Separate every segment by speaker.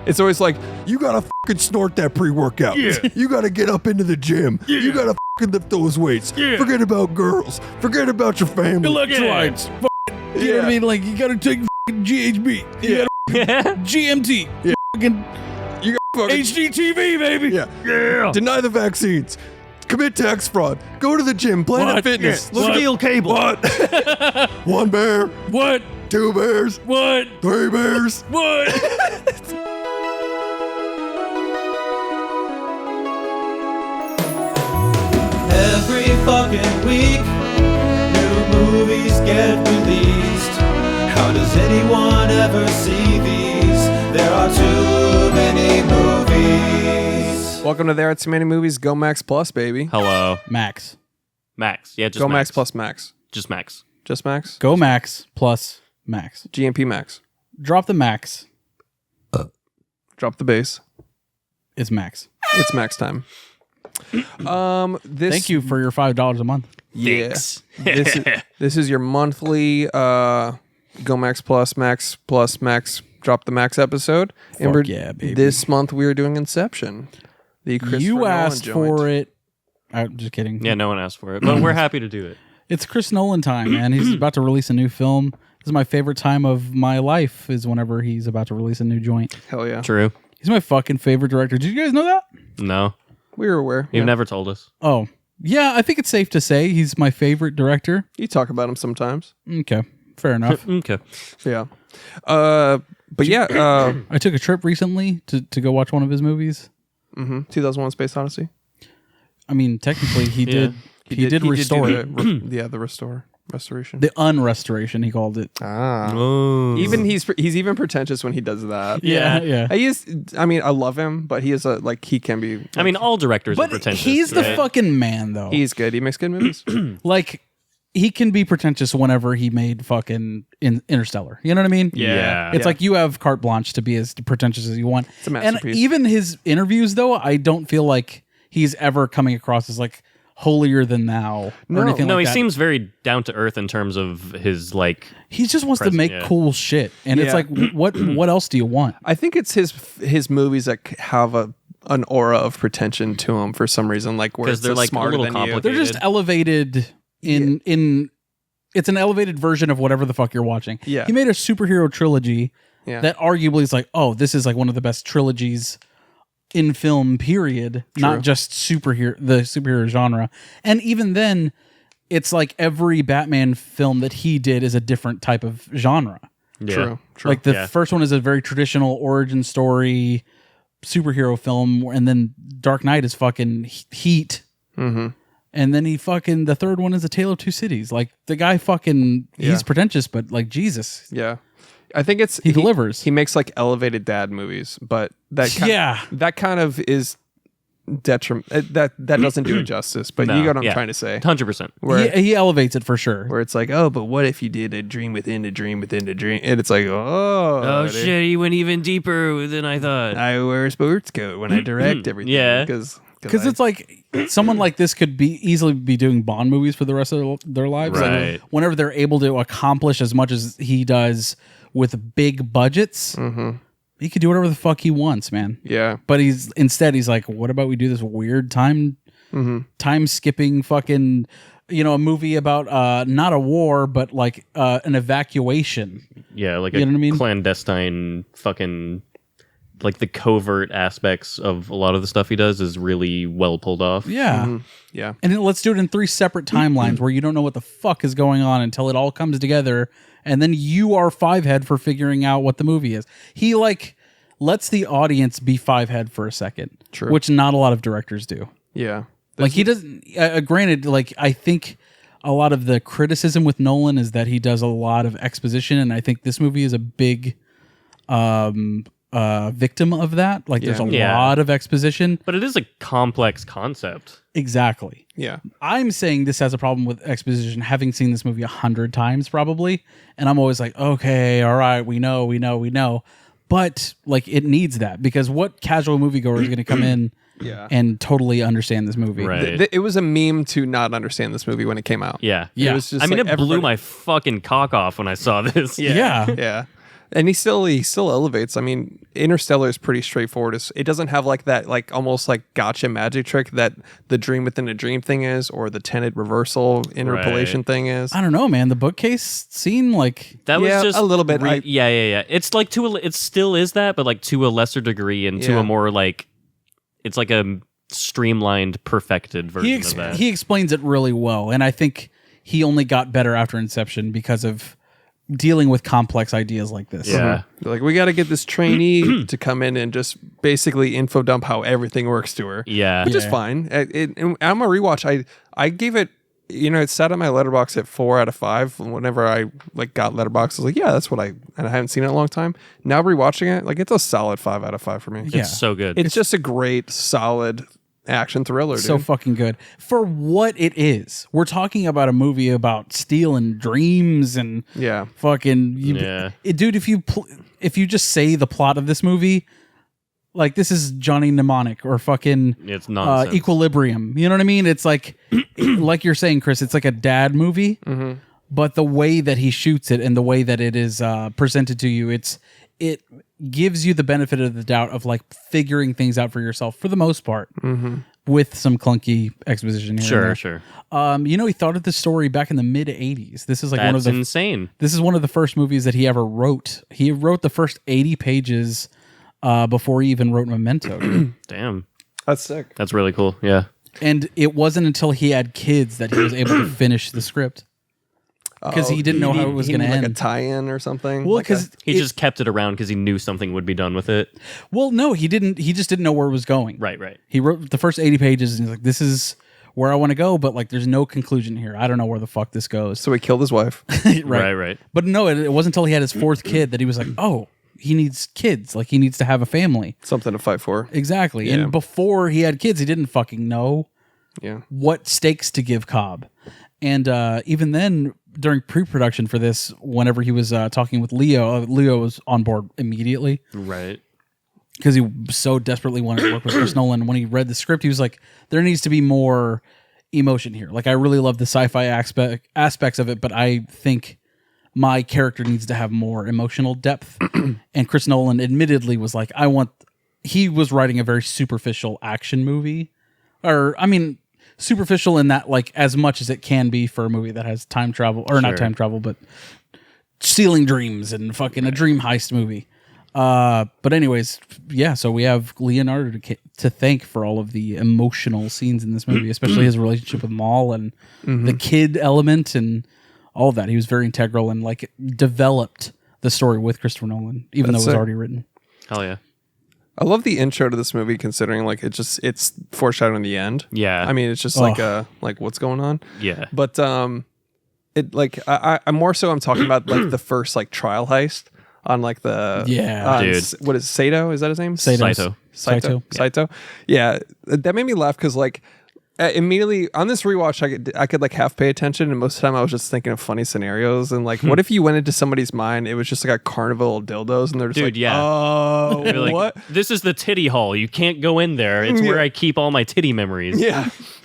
Speaker 1: It's always like, you gotta fucking snort that pre-workout.
Speaker 2: Yeah.
Speaker 1: You gotta get up into the gym.
Speaker 2: Yeah.
Speaker 1: You gotta fucking lift those weights.
Speaker 2: Yeah.
Speaker 1: Forget about girls. Forget about your family.
Speaker 2: Electrolytes. You know what I mean? Like, you gotta take fucking GHB. You gotta GMT.
Speaker 1: Yeah.
Speaker 2: Fucking
Speaker 1: You gotta fucking
Speaker 2: HGTV, baby.
Speaker 1: Yeah.
Speaker 2: Yeah.
Speaker 1: Deny the vaccines. Commit tax fraud. Go to the gym. Planet
Speaker 2: What?
Speaker 1: Fitness.
Speaker 2: Yeah.
Speaker 1: Look at
Speaker 3: Steel cable.
Speaker 1: what? 1 bear.
Speaker 2: What?
Speaker 1: 2 bears.
Speaker 2: What?
Speaker 1: 3 bears.
Speaker 2: What?
Speaker 3: Every fucking week, new movies get released. How does anyone ever see these? There are too many movies.
Speaker 1: Welcome to There Are Too Many Movies. Go Max Plus, baby.
Speaker 4: Hello.
Speaker 2: Max.
Speaker 4: Max. Yeah, just
Speaker 1: Go Max Plus Max.
Speaker 4: Just Max.
Speaker 1: Just Max?
Speaker 2: Go Max plus Max.
Speaker 1: GMP Max.
Speaker 2: Drop the Max.
Speaker 1: Drop the bass.
Speaker 2: It's Max.
Speaker 1: It's Max time. This
Speaker 2: Thank you for your $5 a month.
Speaker 1: Yeah.
Speaker 4: Thanks.
Speaker 1: This is your monthly Go Max Plus Max Drop the Max episode.
Speaker 2: Fuck yeah, baby.
Speaker 1: This month we are doing Inception. The Christopher
Speaker 2: You
Speaker 1: Nolan
Speaker 2: asked
Speaker 1: joint.
Speaker 2: for it. I'm just kidding.
Speaker 4: Yeah, no one asked for it, but we're happy to do it.
Speaker 2: It's Chris Nolan time, man. He's about to release a new film. This is my favorite time of my life, is whenever he's about to release a new joint.
Speaker 1: Hell yeah.
Speaker 4: True.
Speaker 2: He's my fucking favorite director. Did you guys know that?
Speaker 4: No,
Speaker 1: We were aware.
Speaker 4: you've
Speaker 1: Yeah.
Speaker 4: never told us.
Speaker 2: Oh, yeah, I think it's safe to say he's my favorite director.
Speaker 1: You talk about him sometimes.
Speaker 2: Okay, fair enough.
Speaker 4: Okay.
Speaker 1: Yeah. But yeah,
Speaker 2: I took a trip recently to go watch one of his movies.
Speaker 1: 2001 Space Odyssey.
Speaker 2: I mean, technically, he did restore
Speaker 1: do
Speaker 2: it.
Speaker 1: the restoration.
Speaker 2: The unrestoration, he called it.
Speaker 4: Oh.
Speaker 1: Even he's even pretentious when he does that.
Speaker 2: Yeah.
Speaker 1: He is. I mean, I love him, but he is he can be.
Speaker 4: I mean, all directors are
Speaker 2: But
Speaker 4: pretentious.
Speaker 2: he's the
Speaker 4: right?
Speaker 2: fucking man, though.
Speaker 1: He's good. He makes good movies.
Speaker 2: Like, he can be pretentious whenever he made fucking Interstellar. You know what I mean?
Speaker 4: Yeah.
Speaker 2: It's like you have carte blanche to be as pretentious as you want.
Speaker 1: It's a masterpiece.
Speaker 2: And even his interviews, though, I don't feel like he's ever coming across as like holier than thou or anything
Speaker 4: No,
Speaker 2: like
Speaker 4: he
Speaker 2: that.
Speaker 4: seems very down to earth in terms of his like.
Speaker 2: He just wants to
Speaker 4: present,
Speaker 2: make
Speaker 4: yeah.
Speaker 2: cool shit, and it's
Speaker 1: Yeah.
Speaker 2: like, what else do you want?
Speaker 1: I think it's his movies that have an aura of pretension to them for some reason, like where
Speaker 4: 'Cause
Speaker 1: it's
Speaker 4: they're,
Speaker 1: so
Speaker 4: like, a
Speaker 1: smarter
Speaker 4: little
Speaker 1: than you.
Speaker 4: complicated.
Speaker 2: They're just elevated in. It's an elevated version of whatever the fuck you're watching.
Speaker 1: Yeah.
Speaker 2: He made a superhero trilogy
Speaker 1: Yeah.
Speaker 2: that arguably is like, oh, this is like one of the best trilogies in film, period. Not just the superhero genre. And even then, it's like every Batman film that he did is a different type of genre.
Speaker 4: Yeah.
Speaker 1: True.
Speaker 2: Like the
Speaker 4: Yeah.
Speaker 2: first one is a very traditional origin story superhero film, and then Dark Knight is fucking Heat.
Speaker 1: Mm-hmm.
Speaker 2: And then the third one is A Tale of Two Cities. Like the guy fucking, he's pretentious, but like Jesus.
Speaker 1: Yeah. I think
Speaker 2: He delivers.
Speaker 1: He makes like elevated dad movies, but that kind of is detriment. That doesn't do it justice. But you got what I'm trying to say.
Speaker 4: 100%.
Speaker 1: Where
Speaker 2: He elevates it for sure.
Speaker 1: where it's like, oh, but what if you did a dream within a dream within a dream? And it's like, oh dude,
Speaker 4: shit, he went even deeper than I thought.
Speaker 1: I wear a sports coat when I direct everything.
Speaker 4: Yeah.
Speaker 1: because
Speaker 2: Because it's like someone like this could easily be doing Bond movies for the rest of their lives.
Speaker 4: Right.
Speaker 2: Like whenever they're able to accomplish as much as he does with big budgets, he could do whatever the fuck he wants, man.
Speaker 1: yeah.
Speaker 2: But he's like, what about we do this weird time skipping fucking, a movie about not a war, but like an evacuation.
Speaker 4: Yeah, like
Speaker 2: You know what I mean?
Speaker 4: clandestine fucking. Like the covert aspects of a lot of the stuff he does is really well pulled off.
Speaker 2: Yeah.
Speaker 1: Yeah.
Speaker 2: And let's do it in 3 separate timelines where you don't know what the fuck is going on until it all comes together. And then you are Fivehead for figuring out what the movie is. He like lets the audience be Fivehead for a second.
Speaker 1: True.
Speaker 2: Which not a lot of directors do.
Speaker 1: Yeah.
Speaker 2: Like he doesn't, granted, like I think a lot of the criticism with Nolan is that he does a lot of exposition. And I think this movie is a big victim of that. Like there's a
Speaker 4: Yeah.
Speaker 2: lot of exposition.
Speaker 4: But it is a complex concept.
Speaker 2: Exactly.
Speaker 1: Yeah.
Speaker 2: I'm saying this has a problem with exposition, having seen this movie 100 times probably, and I'm always like, okay, all right, we know, but like it needs that because what casual moviegoer is going to come in
Speaker 1: Yeah.
Speaker 2: and totally understand this movie?
Speaker 4: Right.
Speaker 1: It was a meme to not understand this movie when it came out.
Speaker 4: Yeah.
Speaker 2: Yeah.
Speaker 1: It was just
Speaker 4: I mean,
Speaker 1: like
Speaker 4: it blew
Speaker 1: everybody-
Speaker 4: my fucking cock off when I saw this.
Speaker 2: Yeah.
Speaker 1: Yeah. And he still elevates. I mean, Interstellar is pretty straightforward. It doesn't have like that, like almost like gotcha magic trick that the dream within a dream thing is, or the Tenet reversal interpolation thing is.
Speaker 2: I don't know, man. The bookcase scene, like
Speaker 4: that was just
Speaker 1: a little bit.
Speaker 4: Yeah. It's like it still is that, but like to a lesser degree and to a more like, it's like a streamlined, perfected version of that.
Speaker 2: He explains it really well, and I think he only got better after Inception because of dealing with complex ideas like this.
Speaker 4: Yeah.
Speaker 1: Like, we got to get this trainee to come in and just basically info dump how everything works to her.
Speaker 4: Yeah.
Speaker 1: Which is fine. And I'm a rewatch. I gave it, it sat on my letterbox at 4 out of 5. Whenever I like got letterbox, I was like, yeah, that's what and I haven't seen it in a long time. Now rewatching it, like it's a solid 5 out of 5 for me.
Speaker 2: Yeah.
Speaker 4: It's so good.
Speaker 1: It's just a great, solid action thriller, dude.
Speaker 2: So fucking good for what it is. We're talking about a movie about stealing dreams and fucking dude. If you just say the plot of this movie, like this is Johnny Mnemonic or fucking
Speaker 4: it's nonsense.
Speaker 2: Equilibrium. You know what I mean? It's like like you're saying, Chris. It's like a dad movie, but the way that he shoots it and the way that it is presented to you, it gives you the benefit of the doubt of like figuring things out for yourself for the most part, with some clunky exposition here.
Speaker 4: Sure.
Speaker 2: He thought of this story back in the mid '80s. This is like
Speaker 4: That's insane.
Speaker 2: This is one of the first movies that he ever wrote. He wrote the first 80 pages before he even wrote Memento.
Speaker 4: Damn,
Speaker 1: that's sick.
Speaker 4: That's really cool. Yeah,
Speaker 2: and it wasn't until he had kids that he was able to finish the script. Because he didn't know how it was going to end.
Speaker 1: Like a tie-in or something?
Speaker 2: Well, because
Speaker 4: he just kept it around because he knew something would be done with it.
Speaker 2: Well, no, he didn't. He just didn't know where it was going.
Speaker 4: Right.
Speaker 2: He wrote the first 80 pages and he's like, this is where I want to go, but like there's no conclusion here. I don't know where the fuck this goes.
Speaker 1: So he killed his wife.
Speaker 4: Right.
Speaker 2: But no, it wasn't until he had his 4th kid that he was like, oh, he needs kids. Like he needs to have a family.
Speaker 1: Something to fight for.
Speaker 2: Exactly. Yeah. And before he had kids, he didn't fucking know what stakes to give Cobb. And even then, during pre-production for this, whenever he was talking with Leo, Leo was on board immediately.
Speaker 4: Right.
Speaker 2: Because he so desperately wanted to work with Chris Nolan. When he read the script, he was like, there needs to be more emotion here. Like, I really love the sci-fi aspects of it, but I think my character needs to have more emotional depth. And Chris Nolan admittedly was like, he was writing a very superficial action movie. Or, I mean, superficial in that, like, as much as it can be for a movie that has time travel, or not time travel, but stealing dreams and fucking a dream heist movie. But anyways, yeah, so we have Leonardo to thank for all of the emotional scenes in this movie, especially his relationship with Maul and the kid element and all of that. He was very integral and like developed the story with Christopher Nolan, even though it was already written.
Speaker 4: Hell yeah.
Speaker 1: I love the intro to this movie, considering like it's foreshadowing the end. Yeah, I mean it's just like what's going on.
Speaker 4: Yeah,
Speaker 1: but it like I'm more so I'm talking about like the first like trial heist on like the
Speaker 4: dude.
Speaker 1: What is Saito? Is that his name?
Speaker 2: Saito.
Speaker 1: Yeah, that made me laugh because like immediately on this rewatch I could like half pay attention, and most of the time I was just thinking of funny scenarios and like what if you went into somebody's mind, it was just like a carnival of dildos and they're just oh
Speaker 4: like,
Speaker 1: what,
Speaker 4: this is the titty hall, you can't go in there, it's where I keep all my titty memories.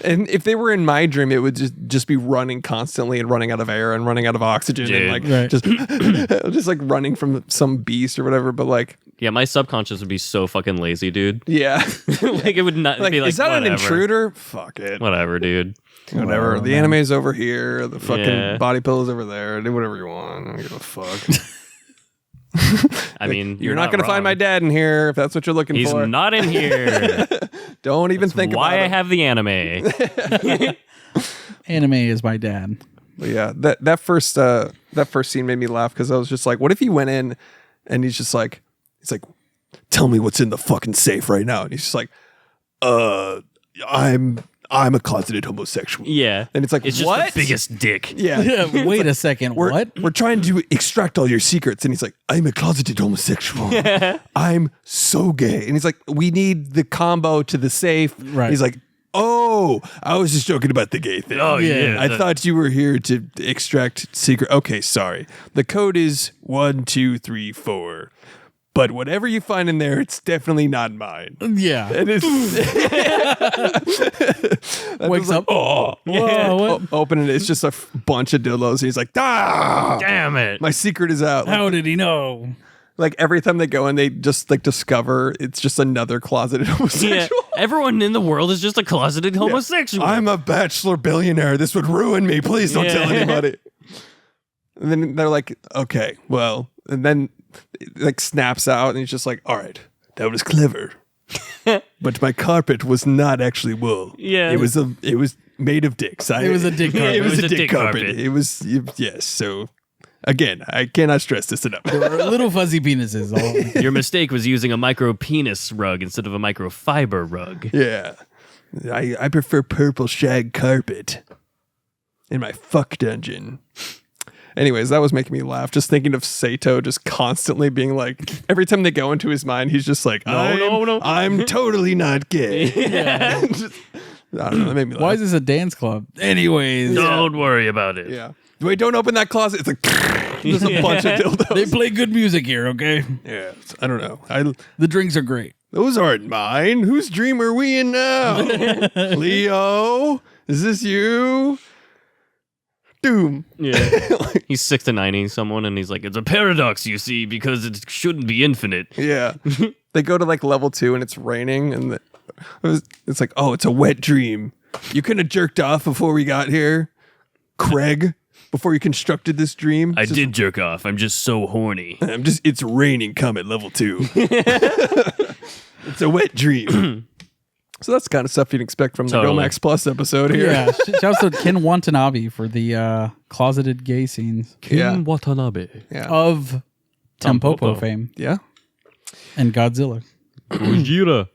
Speaker 1: And if they were in my dream, it would just be running constantly and running out of air and running out of oxygen and like just like running from some beast or whatever. But like,
Speaker 4: yeah, my subconscious would be so fucking lazy, dude.
Speaker 1: Yeah.
Speaker 4: Like it would not be like,
Speaker 1: is that an intruder? Fuck it.
Speaker 4: Whatever, dude.
Speaker 1: Whatever. The anime's over here. The fucking body pillow's over there. Do whatever you want. I don't give a fuck.
Speaker 4: I mean,
Speaker 1: you're not going to find my dad in here if that's what you're looking for.
Speaker 4: He's not in here.
Speaker 1: Don't even think about it.
Speaker 4: Why I have the anime.
Speaker 2: Anime is my dad.
Speaker 1: But yeah, that first scene made me laugh because I was just like, what if he went in and he's like, tell me what's in the fucking safe right now, and he's just like, I'm a closeted homosexual.
Speaker 4: Yeah.
Speaker 1: And it's like,
Speaker 4: it's
Speaker 1: what?
Speaker 4: Just the biggest dick.
Speaker 1: Yeah.
Speaker 2: Wait a second. What?
Speaker 1: We're trying to extract all your secrets. And he's like, I'm a closeted homosexual. I'm so gay. And he's like, we need the combo to the safe.
Speaker 2: Right.
Speaker 1: He's like, oh, I was just joking about the gay thing.
Speaker 4: Oh, yeah.
Speaker 1: I thought you were here to extract secret. Okay, sorry. The code is 1, 2, 3, 4. But whatever you find in there, it's definitely not mine.
Speaker 2: Yeah.
Speaker 1: And it's
Speaker 2: wakes up.
Speaker 1: Open it. It's just a bunch of dildos. And he's like,
Speaker 4: damn it.
Speaker 1: My secret is out.
Speaker 2: How did he know?
Speaker 1: Like every time they go and they just like discover it's just another closeted homosexual.
Speaker 4: Everyone in the world is just a closeted homosexual.
Speaker 1: I'm a bachelor billionaire. This would ruin me. Please don't tell anybody. And then they're like, okay, well, and then it like snaps out and he's just like, all right, that was clever. But my carpet was not actually wool.
Speaker 4: Yeah.
Speaker 1: It was made of dicks.
Speaker 2: It was a dick carpet.
Speaker 1: It was a dick carpet. It was, yes. So again, I cannot stress this enough.
Speaker 2: There were little fuzzy penises.
Speaker 4: Your mistake was using a micro penis rug instead of a microfiber rug.
Speaker 1: Yeah. I prefer purple shag carpet in my fuck dungeon. Anyways, that was making me laugh. Just thinking of Sato just constantly being like, every time they go into his mind, he's just like, no. I'm totally not gay.
Speaker 4: Yeah.
Speaker 1: Just, I don't know. That made me laugh.
Speaker 2: Why is this a dance club? Anyways.
Speaker 4: Don't worry about it.
Speaker 1: Yeah. Wait, don't open that closet. It's like, there's a bunch of dildos.
Speaker 2: They play good music here, okay?
Speaker 1: Yeah. I don't know.
Speaker 2: The drinks are great.
Speaker 1: Those aren't mine. Whose dream are we in now? Leo? Is this you? Doom.
Speaker 4: Yeah. He's 6 to 90 someone and he's like, it's a paradox, you see, because it shouldn't be infinite.
Speaker 1: Yeah. They go to like level 2 and it's raining and it's like, oh, it's a wet dream. You couldn't have jerked off before we got here, Craig, before you constructed this dream.
Speaker 4: I did jerk off. I'm just so horny.
Speaker 1: It's raining come at level 2. It's a wet dream. So that's the kind of stuff you'd expect from the Gomax Plus episode here.
Speaker 2: Yeah, shouts to Ken Watanabe for the closeted gay scenes
Speaker 1: Ken
Speaker 4: Watanabe.
Speaker 1: Yeah.
Speaker 2: of Tampopo
Speaker 4: Tampopo.
Speaker 2: fame
Speaker 1: Yeah.
Speaker 2: and Godzilla.
Speaker 4: Gojira.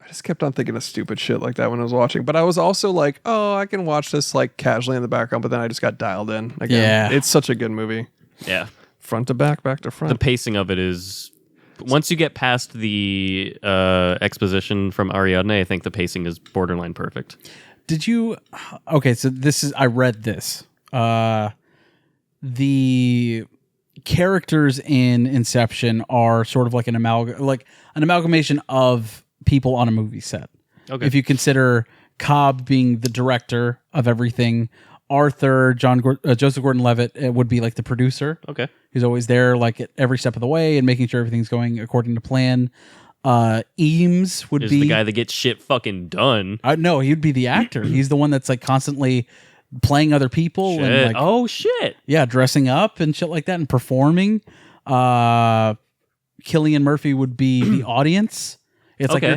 Speaker 1: I just kept on thinking of stupid shit like that when I was watching. But I was also like, oh, I can watch this like casually in the background. But then I just got dialed in again.
Speaker 2: Yeah.
Speaker 1: It's such a good movie.
Speaker 4: Yeah.
Speaker 1: Front to back to front.
Speaker 4: The pacing of it is... Once you get past the exposition from Ariadne, I think the pacing is borderline perfect.
Speaker 2: Did you? Okay, so I read this. The characters in Inception are sort of like an amalgamation of people on a movie set.
Speaker 4: Okay.
Speaker 2: If you consider Cobb being the director of everything, Arthur, Joseph Gordon-Levitt would be like the producer.
Speaker 4: Okay.
Speaker 2: He's always there, like at every step of the way, and making sure everything's going according to plan. Eames would
Speaker 4: Is
Speaker 2: be
Speaker 4: the guy that gets shit fucking done.
Speaker 2: no, he'd be the actor. He's the one that's like constantly playing other people and like
Speaker 4: shit.
Speaker 2: yeah, dressing up and shit like that and performing. Cillian Murphy would be the audience. It's like
Speaker 4: Okay.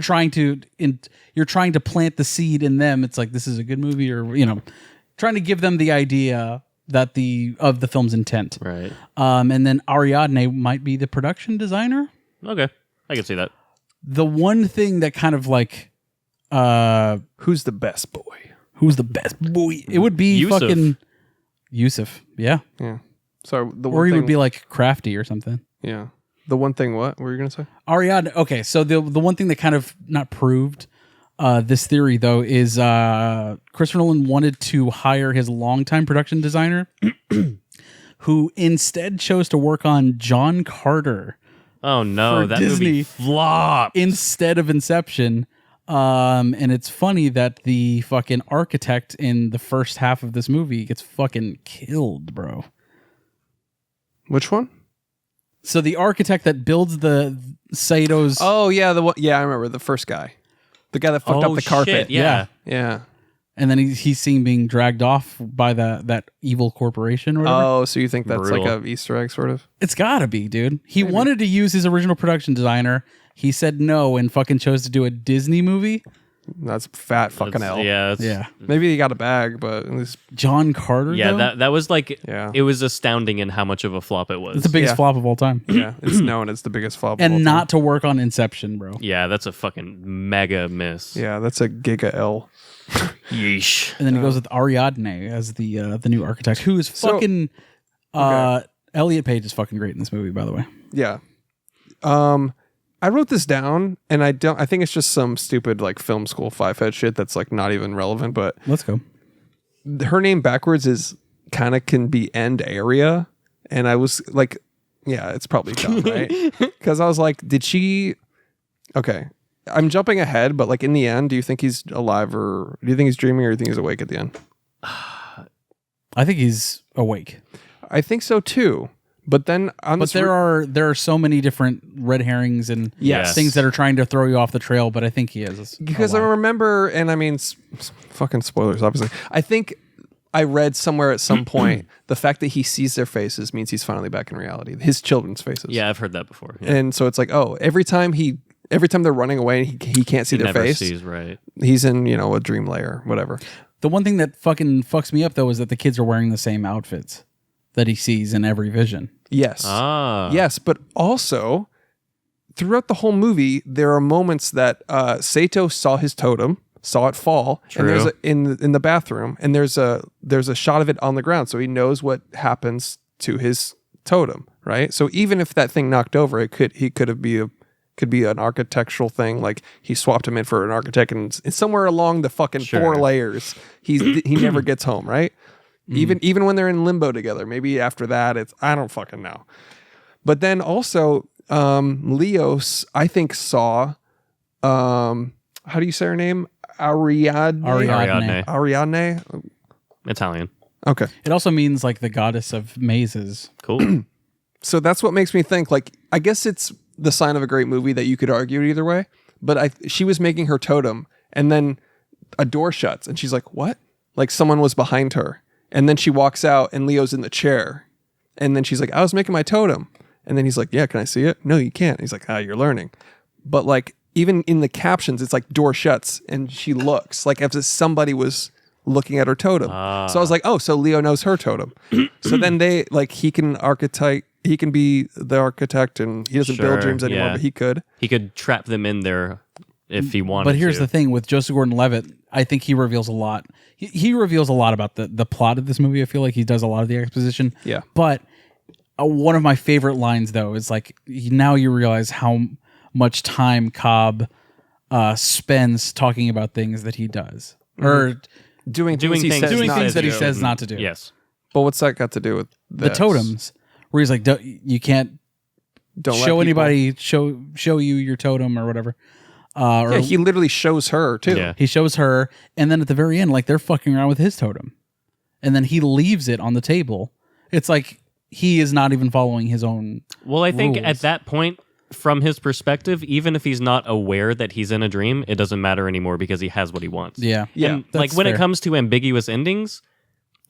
Speaker 2: you're trying to plant the seed in them. It's like this is a good movie, or trying to give them the idea that of the film's intent.
Speaker 4: Right.
Speaker 2: And then Ariadne might be the production designer.
Speaker 4: Okay. I can see that.
Speaker 2: The one thing that kind of like
Speaker 1: Who's the best boy?
Speaker 2: who's the best boy? It would be
Speaker 4: Yusuf.
Speaker 2: fucking Yusuf. Yeah.
Speaker 1: Yeah. So the
Speaker 2: Or
Speaker 1: one
Speaker 2: he
Speaker 1: thing,
Speaker 2: would be like Crafty or something.
Speaker 1: yeah. The one thing. What were you gonna say?
Speaker 2: Ariadne. Okay, so the one thing that kind of not proved this theory though is Christopher Nolan wanted to hire his longtime production designer, who instead chose to work on John Carter
Speaker 4: Oh no,
Speaker 2: For
Speaker 4: that
Speaker 2: Disney.
Speaker 4: movie flopped.
Speaker 2: instead of Inception. And it's funny that the fucking architect in the first half of this movie gets fucking killed, bro.
Speaker 1: Which one?
Speaker 2: So the architect that builds the Sato's
Speaker 1: Oh yeah, the one. Yeah, I remember the first guy, the guy that fucked up the carpet.
Speaker 4: Shit, yeah.
Speaker 1: Yeah.
Speaker 2: and then he's seen being dragged off by that evil corporation or whatever.
Speaker 1: Oh, so you think that's like
Speaker 4: Brutal.
Speaker 1: a Easter egg, sort of?
Speaker 2: It's gotta be, dude. He wanted to use his original production designer. He said no and fucking chose to do a Disney movie.
Speaker 1: That's fat fucking hell.
Speaker 4: Yeah.
Speaker 2: Yeah.
Speaker 1: Maybe he got a bag, but at least
Speaker 2: John Carter,
Speaker 4: Yeah,
Speaker 2: though?
Speaker 4: that was like,
Speaker 1: Yeah.
Speaker 4: it was astounding in how much of a flop it was.
Speaker 2: It's the biggest
Speaker 1: Yeah.
Speaker 2: flop of all time.
Speaker 1: yeah, it's known as the biggest flop. of all
Speaker 2: And
Speaker 1: time.
Speaker 2: not to work on Inception, bro.
Speaker 4: Yeah, that's a fucking mega miss.
Speaker 1: Yeah, that's a giga L.
Speaker 4: Yeesh.
Speaker 2: And then he goes with Ariadne as the new architect, who is fucking Elliot Page is fucking great in this movie, by the way.
Speaker 1: Yeah. I wrote this down, and I think it's just some stupid like film school five-head shit that's like not even relevant. But
Speaker 2: Let's go.
Speaker 1: her name backwards is kind of can be end area, and I was like, yeah, it's probably dumb, right? Because I was like, did she? Okay, I'm jumping ahead, but like in the end, do you think he's alive, or do you think he's dreaming, or do you think he's awake at the end?
Speaker 2: I think he's awake.
Speaker 1: I think so too. But then
Speaker 2: there are so many different red herrings and
Speaker 4: Yes.
Speaker 2: things that are trying to throw you off the trail, but I think he is.
Speaker 1: because I remember, and I mean, fucking spoilers, obviously. I think I read somewhere at some point the fact that he sees their faces means he's finally back in reality. His children's faces.
Speaker 4: Yeah, I've heard that before. Yeah.
Speaker 1: And so it's like, oh, every time they're running away and he can't see
Speaker 4: He
Speaker 1: their
Speaker 4: never
Speaker 1: face,
Speaker 4: sees, right.
Speaker 1: he's in, a dream layer, whatever.
Speaker 2: The one thing that fucking fucks me up though is that the kids are wearing the same outfits that he sees in every vision.
Speaker 1: Yes.
Speaker 4: Ah.
Speaker 1: Yes, but also throughout the whole movie, there are moments that Sato saw his totem, saw it fall,
Speaker 4: True.
Speaker 1: and there's in the bathroom, and there's a shot of it on the ground, so he knows what happens to his totem, right? So even if that thing knocked over, could be an architectural thing, like he swapped him in for an architect, and somewhere along the fucking
Speaker 4: Sure.
Speaker 1: 4 layers, he never gets home, right? Even when they're in limbo together, maybe after that, I don't fucking know. But then also, Leos, I think saw, how do you say her name?
Speaker 2: Ariadne.
Speaker 1: Ariadne.
Speaker 4: Italian.
Speaker 1: Okay.
Speaker 2: It also means like the goddess of mazes.
Speaker 4: Cool.
Speaker 1: So that's what makes me think, like, I guess it's the sign of a great movie that you could argue it either way. But she was making her totem, and then a door shuts, and she's like, what? Like someone was behind her. And then she walks out, and Leo's in the chair. And then she's like, I was making my totem. And then he's like, yeah, can I see it? No, you can't. He's like, you're learning. But like, even in the captions, it's like door shuts, and she looks like as if somebody was looking at her totem. So I was like, oh, so Leo knows her totem. So then he can be the architect, and he doesn't build
Speaker 4: Sure,
Speaker 1: dreams anymore,
Speaker 4: yeah.
Speaker 1: but he could.
Speaker 4: He could trap them in there if he wanted to.
Speaker 2: But here's the thing with Joseph Gordon-Levitt, I think he reveals a lot. He reveals a lot about the plot of this movie. I feel like he does a lot of the exposition.
Speaker 1: Yeah.
Speaker 2: But one of my favorite lines, though, is like, now you realize how much time Cobb spends talking about things that he does. Or
Speaker 1: Doing things he says
Speaker 2: doing
Speaker 1: not
Speaker 2: things
Speaker 1: to
Speaker 2: that he
Speaker 1: do.
Speaker 2: says not to do.
Speaker 4: Yes.
Speaker 1: But what's that got to do with
Speaker 2: The
Speaker 1: this?
Speaker 2: totems, where he's like, you can't
Speaker 1: Don't let
Speaker 2: show
Speaker 1: people-
Speaker 2: anybody, show you your totem or whatever. Or
Speaker 1: Yeah, he literally shows her too.
Speaker 4: Yeah.
Speaker 2: he shows her, and then at the very end, like, they're fucking around with his totem. And then he leaves it on the table. It's like he is not even following his own
Speaker 4: Well, I think
Speaker 2: rules.
Speaker 4: at that point, from his perspective, even if he's not aware that he's in a dream, it doesn't matter anymore because he has what he wants.
Speaker 2: Yeah.
Speaker 1: Yeah.
Speaker 4: And, like,
Speaker 2: That's
Speaker 4: when it
Speaker 2: fair.
Speaker 4: comes to ambiguous endings,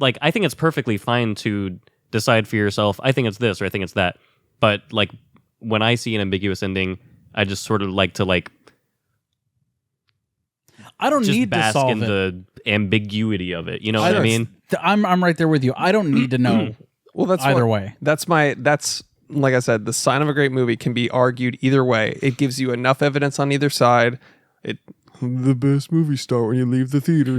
Speaker 4: like, I think it's perfectly fine to decide for yourself, I think it's this or I think it's that. But like, when I see an ambiguous ending, I just sort of like to like
Speaker 2: I don't
Speaker 4: just
Speaker 2: need to
Speaker 4: bask
Speaker 2: solve
Speaker 4: in
Speaker 2: it.
Speaker 4: the ambiguity of it. You know what I
Speaker 1: don't-
Speaker 4: mean?
Speaker 2: I'm right there with you. I don't need to know
Speaker 1: Well, that's
Speaker 2: either
Speaker 1: what-
Speaker 2: way.
Speaker 1: That's like I said, the sign of a great movie can be argued either way. It gives you enough evidence on either side. The best movie start when you leave the theater.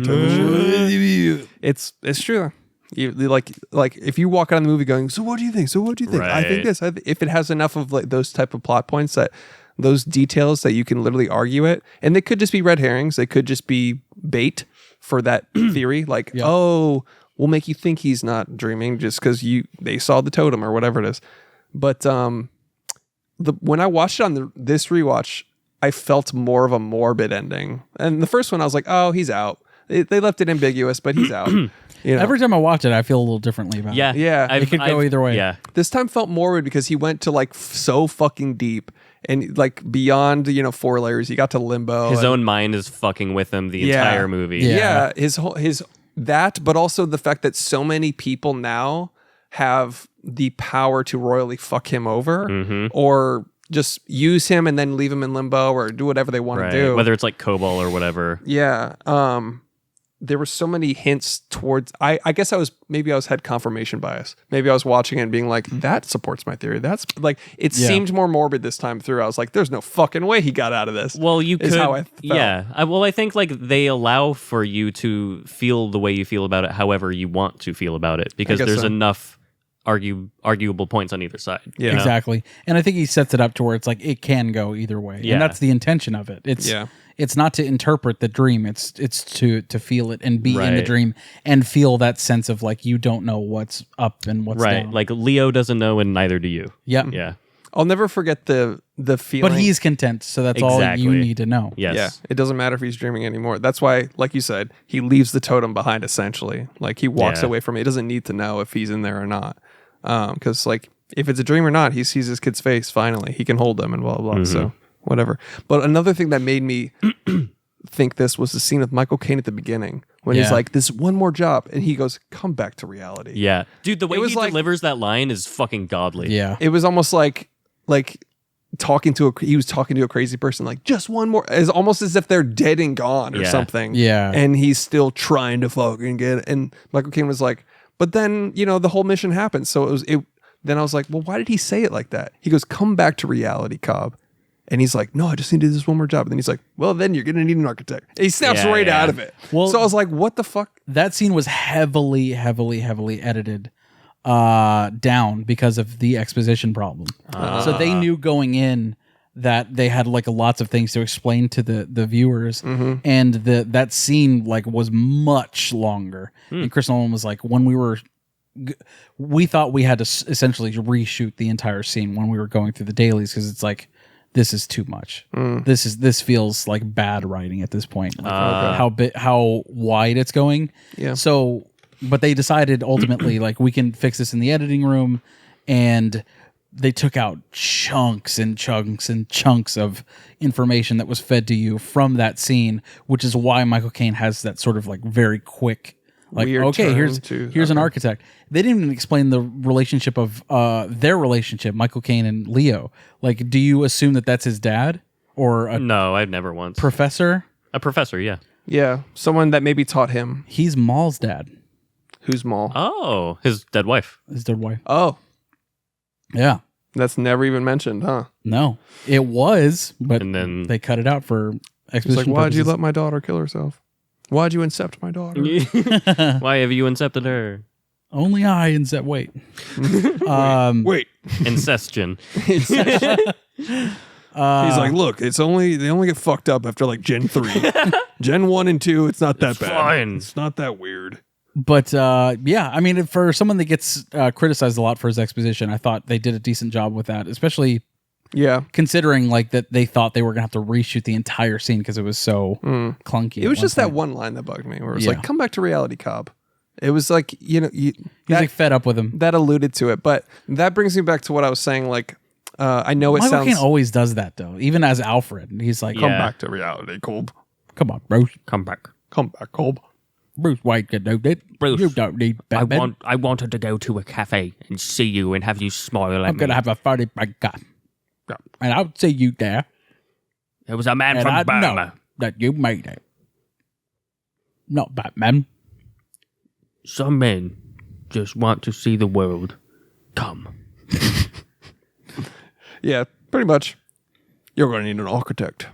Speaker 1: It's true. You like if you walk out of the movie going, so what do you think? So what do you think? I think
Speaker 4: Right.
Speaker 1: this. If it has enough of like those type of plot points, that those details that you can literally argue it, and they could just be red herrings. They could just be bait for that theory. Like, oh, we'll make you think he's not dreaming just because they saw the totem or whatever it is. But when I watched it on this rewatch, I felt more of a morbid ending. And the first one, I was like, oh, he's out. They left it ambiguous, but he's out. You know?
Speaker 2: Every time I watch it, I feel a little differently about
Speaker 4: Yeah.
Speaker 2: it.
Speaker 1: Yeah.
Speaker 2: It could go either way.
Speaker 4: Yeah.
Speaker 1: This time felt morbid because he went to like so fucking deep and like beyond 4 layers. He got to limbo.
Speaker 4: His
Speaker 1: and-
Speaker 4: own mind is fucking with him the
Speaker 1: Yeah.
Speaker 4: entire movie.
Speaker 2: Yeah.
Speaker 1: his that, but also the fact that so many people now have the power to royally fuck him over or just use him and then leave him in limbo or do whatever they want
Speaker 4: Right.
Speaker 1: to do.
Speaker 4: Whether it's like COBOL or whatever.
Speaker 1: Yeah. There were so many hints towards. I guess I was had confirmation bias. Maybe I was watching it and being like, that supports my theory. That's like it seemed more morbid this time through. I was like, there's no fucking way he got out of this.
Speaker 4: Well, you
Speaker 1: is
Speaker 4: could.
Speaker 1: how I felt.
Speaker 4: Yeah. I think like they allow for you to feel the way you feel about it, however you want to feel about it, because
Speaker 1: guess
Speaker 4: there's
Speaker 1: so.
Speaker 4: enough arguable points on either side.
Speaker 1: Yeah.
Speaker 4: you know?
Speaker 2: Exactly. And I think he sets it up to where it's like it can go either way.
Speaker 4: Yeah.
Speaker 2: And that's the intention of it. It's not to interpret the dream. It's to feel it and be in the
Speaker 4: Right.
Speaker 2: dream and feel that sense of like you don't know what's up and what's
Speaker 4: Right.
Speaker 2: down.
Speaker 4: Like Leo doesn't know, and neither do you.
Speaker 2: yeah.
Speaker 4: Yeah.
Speaker 1: I'll never forget the feeling.
Speaker 2: But he's content, so that's all
Speaker 4: Exactly.
Speaker 2: you need to know.
Speaker 4: Yes.
Speaker 1: Yeah, it doesn't matter if he's dreaming anymore. That's why, like you said, he leaves the totem behind. Essentially, like he walks
Speaker 4: Yeah.
Speaker 1: away from it. He doesn't need to know if he's in there or not, because like if it's a dream or not, he sees his kid's face finally. He can hold them and blah, blah, blah. So whatever. But another thing that made me think this was the scene with Michael Caine at the beginning when he's like, this one more job. And he goes, come back to reality.
Speaker 4: Yeah. Dude, the way he
Speaker 1: like,
Speaker 4: delivers that line is fucking godly.
Speaker 2: Yeah.
Speaker 1: It was almost like talking to a crazy person, like just one more, it's almost as if they're dead and gone or something.
Speaker 2: Yeah.
Speaker 1: And he's still trying to fucking get it. And Michael Caine was like, but then, the whole mission happened. So then I was like, well, why did he say it like that? He goes, come back to reality, Cobb. And he's like, no, I just need to do this one more job. And then he's like, well, then you're going to need an architect. And he snaps out of it.
Speaker 2: Well,
Speaker 1: so I was like, what the fuck?
Speaker 2: That scene was heavily edited down because of the exposition problem. So they knew going in that they had like lots of things to explain to the viewers, and that scene like was much longer. And Chris Nolan was like, when we thought we had to essentially reshoot the entire scene when we were going through the dailies, because it's like, this is too much. This feels like bad writing at this point. Like, how wide it's going.
Speaker 1: Yeah.
Speaker 2: So, but they decided ultimately like we can fix this in the editing room, and they took out chunks and chunks and chunks of information that was fed to you from that scene, which is why Michael Caine has that sort of like very quick, like,
Speaker 1: Weird
Speaker 2: okay,
Speaker 1: turn
Speaker 2: here's an architect. They didn't even explain the relationship of their relationship, Michael Caine and Leo. Like, do you assume that that's his dad or a
Speaker 4: No, I've never once.
Speaker 2: professor?
Speaker 4: A professor, yeah.
Speaker 1: Yeah. Someone that maybe taught him.
Speaker 2: He's Maul's dad,
Speaker 1: Who's Maul?
Speaker 4: Oh, his dead wife.
Speaker 2: his dead wife.
Speaker 1: Oh,
Speaker 2: Yeah.
Speaker 1: that's never even mentioned, huh?
Speaker 2: No, it was, but
Speaker 4: And then
Speaker 2: they cut it out for
Speaker 1: It's
Speaker 2: exposition
Speaker 1: like, why'd you
Speaker 2: purposes.
Speaker 1: let my daughter kill herself? Why'd you incept my daughter?
Speaker 4: why have you incepted her?
Speaker 2: Only I incept. Wait.
Speaker 1: Wait.
Speaker 4: Incestion.
Speaker 1: He's like, look, they only get fucked up after like Gen 3. Gen 1 and 2, it's not that
Speaker 4: It's
Speaker 1: bad.
Speaker 4: fine.
Speaker 1: It's not that weird.
Speaker 2: But yeah, I mean, for someone that gets criticized a lot for his exposition, I thought they did a decent job with that, especially
Speaker 1: Yeah.
Speaker 2: considering like that they thought they were gonna have to reshoot the entire scene because it was so clunky.
Speaker 1: It was just that one line that bugged me where it was
Speaker 2: Yeah.
Speaker 1: like, come back to reality, Cobb. It was like,
Speaker 2: He's like fed up with him.
Speaker 1: that alluded to it. But that brings me back to what I was saying. Like, I know it
Speaker 2: Michael
Speaker 1: sounds...
Speaker 2: Caine always does that though, even as Alfred. He's like,
Speaker 1: Come
Speaker 4: Yeah.
Speaker 1: back to reality, Cobb.
Speaker 2: come on, Bruce.
Speaker 4: Come back.
Speaker 1: Come back, Cobb.
Speaker 2: Bruce Wayne can do that.
Speaker 4: Bruce,
Speaker 2: You don't need Batman.
Speaker 4: I wanted to go to a cafe and see you and have you smile at
Speaker 2: I'm
Speaker 4: me.
Speaker 2: gonna have a funny burger.
Speaker 1: Yeah.
Speaker 2: And I'll see you there.
Speaker 4: It was a man
Speaker 2: And
Speaker 4: from
Speaker 2: I
Speaker 4: Burma.
Speaker 2: know that you made it. Not Batman.
Speaker 4: Some men just want to see the world. Come.
Speaker 1: Yeah, pretty much. You're going to need an architect.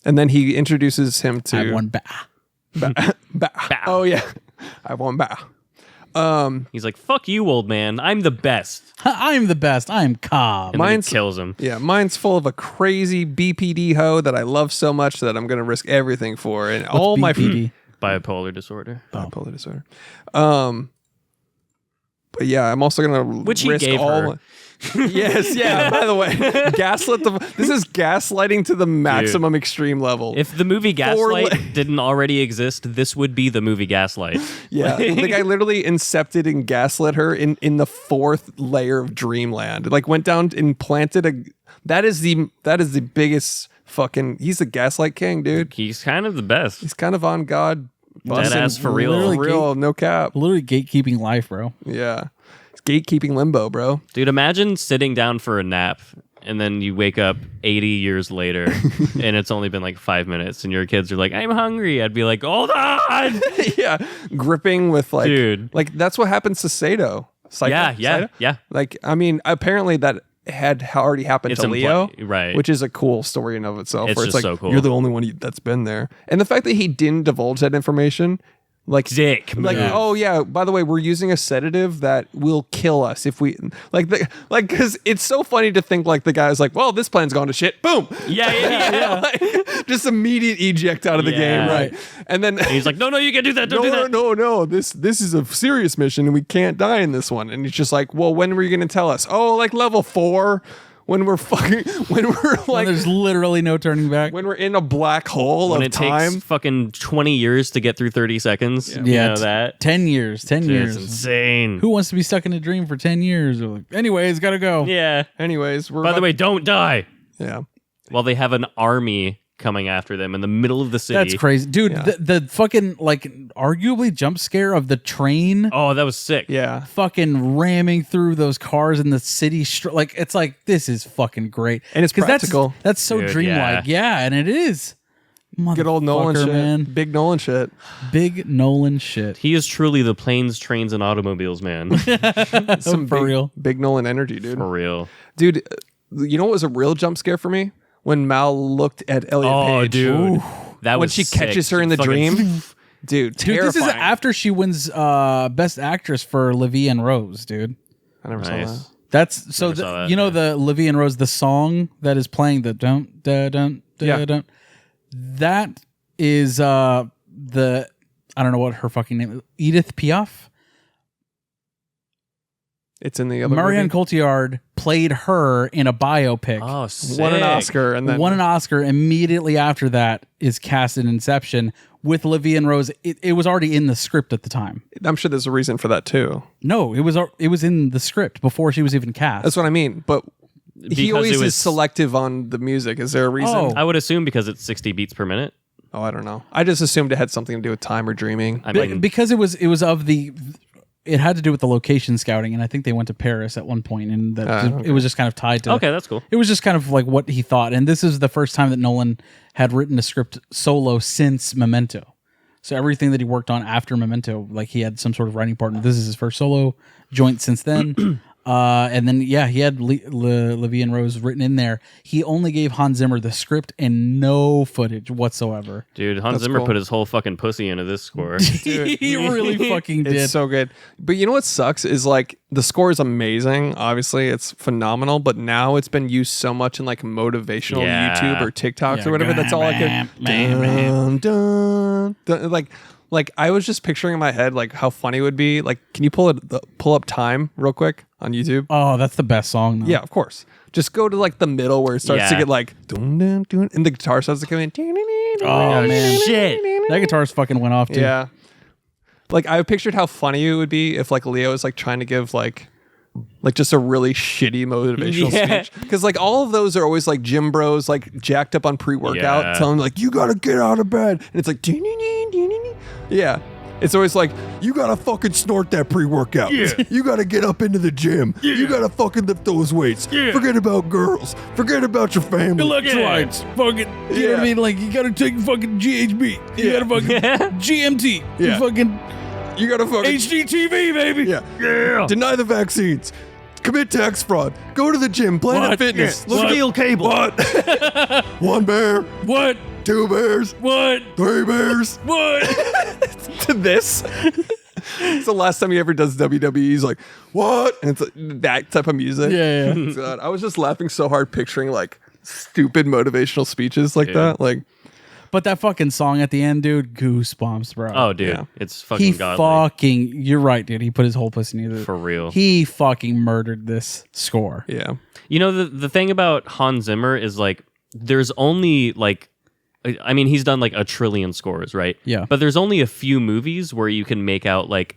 Speaker 1: And then he introduces him to...
Speaker 2: I won
Speaker 1: Oh, yeah. I want ba.
Speaker 4: He's like, fuck you, old man. I'm the best.
Speaker 2: I'm the best. I'm Cobb.
Speaker 4: And then he
Speaker 1: Mine's-
Speaker 4: kills him.
Speaker 1: Yeah, mine's full of a crazy BPD hoe that I love so much that I'm going to risk everything for. And all my...
Speaker 2: BPD?
Speaker 4: Bipolar disorder.
Speaker 1: Bipolar disorder. But yeah, I'm also gonna
Speaker 4: Which he
Speaker 1: risk
Speaker 4: gave
Speaker 1: all.
Speaker 4: her.
Speaker 1: Yes, yeah. By the way, gaslit the. This is gaslighting to the maximum extreme level.
Speaker 4: If the movie Gaslight
Speaker 1: la-
Speaker 4: didn't already exist, this would be the movie Gaslight.
Speaker 1: Yeah, the guy literally incepted and gaslit her in the fourth layer of Dreamland. Like went down and planted a. That is the biggest fucking. He's the gaslight king, dude.
Speaker 4: He's kind of the best.
Speaker 1: He's kind of on God.
Speaker 4: Deadass for real.
Speaker 2: Literally
Speaker 1: For real, no cap.
Speaker 2: Literally gatekeeping life, bro.
Speaker 1: Yeah, it's gatekeeping limbo, bro.
Speaker 4: Dude, imagine sitting down for a nap and then you wake up 80 years later and it's only been like 5 minutes and your kids are like, I'm hungry. I'd be like, hold on.
Speaker 1: Yeah, gripping with like,
Speaker 4: Dude.
Speaker 1: like that's what happens to Sato. Saito?
Speaker 4: Yeah.
Speaker 1: Like, I mean, apparently that had already happened
Speaker 4: It's
Speaker 1: to Leo,
Speaker 4: right.
Speaker 1: which is a cool story in of itself.
Speaker 4: It's
Speaker 1: where
Speaker 4: just
Speaker 1: like,
Speaker 4: so cool.
Speaker 1: You're the only one that's been there, and the fact that he didn't divulge that information, like,
Speaker 4: Dick.
Speaker 1: like,
Speaker 2: Yeah.
Speaker 1: oh yeah, by the way, we're using a sedative that will kill us if we because it's so funny to think like the guy's like, well, this plan's gone to shit. Boom.
Speaker 4: Yeah.
Speaker 1: Like, just immediate eject out of the game,
Speaker 4: Yeah.
Speaker 1: right? And then
Speaker 4: And he's like, no, you can't do that. Don't do that.
Speaker 1: No. This is a serious mission, and we can't die in this one. And he's just like, well, when were you going to tell us? Oh, like level 4. when we're
Speaker 2: When
Speaker 1: like
Speaker 2: there's literally no turning back.
Speaker 1: when we're in a black hole
Speaker 4: When
Speaker 1: of
Speaker 4: it
Speaker 1: time.
Speaker 4: takes fucking 20 years to get through 30 seconds. You know that?
Speaker 2: 10 years. 10
Speaker 4: It's
Speaker 2: years.
Speaker 4: insane.
Speaker 2: Who wants to be stuck in a dream for 10 years? Or like, anyways, gotta go.
Speaker 4: Yeah.
Speaker 1: Anyways, we're
Speaker 4: By the way, don't die.
Speaker 1: yeah.
Speaker 4: While they have an army coming after them in the middle of the city.
Speaker 2: That's crazy. Dude,
Speaker 1: Yeah.
Speaker 2: the fucking, like, arguably jump scare of the train
Speaker 4: Oh, that was sick.
Speaker 1: Yeah.
Speaker 2: fucking ramming through those cars in the city. Like, it's like, this is fucking great.
Speaker 1: And it's
Speaker 2: 'Cause
Speaker 1: practical.
Speaker 2: That's so
Speaker 4: Dude,
Speaker 2: dreamlike. Yeah, and it is.
Speaker 1: Good old Nolan
Speaker 2: Motherfucker,
Speaker 1: shit.
Speaker 2: man.
Speaker 1: Big Nolan shit.
Speaker 2: Big Nolan shit.
Speaker 4: He is truly the planes, trains, and automobiles man.
Speaker 1: Some
Speaker 2: For
Speaker 1: big,
Speaker 2: real.
Speaker 1: big Nolan energy, dude.
Speaker 4: For real.
Speaker 1: Dude, you know what was a real jump scare for me? When Mal looked at Elliot
Speaker 4: Oh,
Speaker 1: Page.
Speaker 4: dude. That
Speaker 1: When
Speaker 4: was
Speaker 1: she catches
Speaker 4: sick.
Speaker 1: her in the
Speaker 4: Fucking-
Speaker 1: dream. Dude,
Speaker 2: Dude,
Speaker 1: terrifying.
Speaker 2: this is after she wins Best Actress for Livy and Rose, dude.
Speaker 1: I never saw that.
Speaker 4: Nice.
Speaker 2: That's so
Speaker 4: Never saw that,
Speaker 2: you know
Speaker 4: yeah.
Speaker 2: the Livy and Rose, the song that is playing, the don't da don't da
Speaker 1: Yeah.
Speaker 2: don't. That is the I don't know what her fucking name is. Edith Piaf.
Speaker 1: It's in the other
Speaker 2: Marianne
Speaker 1: movie.
Speaker 2: Cotillard played her in a biopic.
Speaker 4: Oh, sick.
Speaker 1: Won an Oscar and then
Speaker 2: won an Oscar. Immediately after that is cast in Inception with Livy and Rose. It was already in the script at the time.
Speaker 1: I'm sure there's a reason for that too.
Speaker 2: No, it was in the script before she was even cast.
Speaker 1: That's what I mean. But he
Speaker 4: Because
Speaker 1: always
Speaker 4: it was-
Speaker 1: is selective on the music. Is there a reason?
Speaker 2: Oh.
Speaker 4: I would assume because it's 60 beats per minute.
Speaker 1: Oh, I don't know. I just assumed it had something to do with time or dreaming.
Speaker 4: I
Speaker 2: Be-
Speaker 4: mean,
Speaker 2: because it was of the. It had to do with the location scouting, and I think they went to Paris at one point, and
Speaker 1: okay.
Speaker 2: it was just kind of tied to.
Speaker 4: okay, that's cool.
Speaker 2: It was just kind of like what he thought, and this is the first time that Nolan had written a script solo since Memento. So everything that he worked on after Memento, like he had some sort of writing partner. This is his first solo joint since then. And then, yeah, he had Livy and Rose written in there. He only gave Hans Zimmer the script and no footage whatsoever.
Speaker 4: Dude, Hans
Speaker 1: That's
Speaker 4: Zimmer
Speaker 1: cool.
Speaker 4: put his whole fucking pussy into this score.
Speaker 2: He really fucking did.
Speaker 1: It's so good. But you know what sucks is like the score is amazing. Obviously, it's phenomenal. But now it's been used so much in like motivational
Speaker 4: Yeah.
Speaker 1: YouTube or TikToks
Speaker 2: Yeah,
Speaker 1: or whatever. That's all I could. Dun, dun, dun, like I was just picturing in my head like how funny it would be. Like, can you pull up Time real quick on YouTube?
Speaker 2: Oh, that's the best song, though.
Speaker 1: Yeah, of course. Just go to like the middle where it starts to
Speaker 4: Yeah.
Speaker 1: get like dun, dun, dun, and the guitar starts to come in.
Speaker 2: Oh, man.
Speaker 4: Shit.
Speaker 2: That guitar's fucking went off, dude.
Speaker 1: Yeah. Like I pictured how funny it would be if like Leo was like trying to give like just a really shitty motivational
Speaker 4: Yeah.
Speaker 1: speech. Because like all of those are always like gym bros like jacked up on pre-workout
Speaker 4: Yeah.
Speaker 1: telling like you gotta get out of bed. And it's like yeah. It's always like, you gotta fucking snort that pre-workout.
Speaker 3: Yeah.
Speaker 1: You gotta get up into the gym. You gotta fucking lift those weights.
Speaker 3: Yeah.
Speaker 1: Forget about girls. Forget about your family.
Speaker 2: Electrolytes. Fucking, you know what I
Speaker 1: Yeah.
Speaker 2: mean? Like, you gotta take fucking GHB. You
Speaker 1: Yeah.
Speaker 2: gotta fucking GMT. You
Speaker 1: Yeah.
Speaker 2: fucking
Speaker 1: You gotta fucking
Speaker 2: HGTV, baby.
Speaker 1: Yeah.
Speaker 3: Yeah.
Speaker 1: Deny the vaccines. Commit tax fraud. Go to the gym. Planet
Speaker 2: What?
Speaker 1: Fitness.
Speaker 3: Yeah. Steel cable.
Speaker 1: What? One bear.
Speaker 2: What?
Speaker 1: Two bears.
Speaker 2: What?
Speaker 1: Three bears.
Speaker 2: What?
Speaker 1: To this. It's the last time he ever does WWE. He's like, what? And it's like that type of music.
Speaker 2: Yeah, yeah.
Speaker 1: God, I was just laughing so hard picturing like stupid motivational speeches like
Speaker 4: Dude.
Speaker 1: that. Like,
Speaker 2: But that fucking song at the end, dude, goosebumps, bro.
Speaker 4: Oh, dude.
Speaker 1: Yeah.
Speaker 4: It's fucking
Speaker 2: he
Speaker 4: godly.
Speaker 2: fucking, you're right, dude. He put his whole pussy into it.
Speaker 4: For real.
Speaker 2: He fucking murdered this score.
Speaker 1: yeah.
Speaker 4: You know, the thing about Hans Zimmer is like, there's only like, I mean, he's done like a trillion scores, right?
Speaker 2: Yeah.
Speaker 4: But there's only a few movies where you can make out like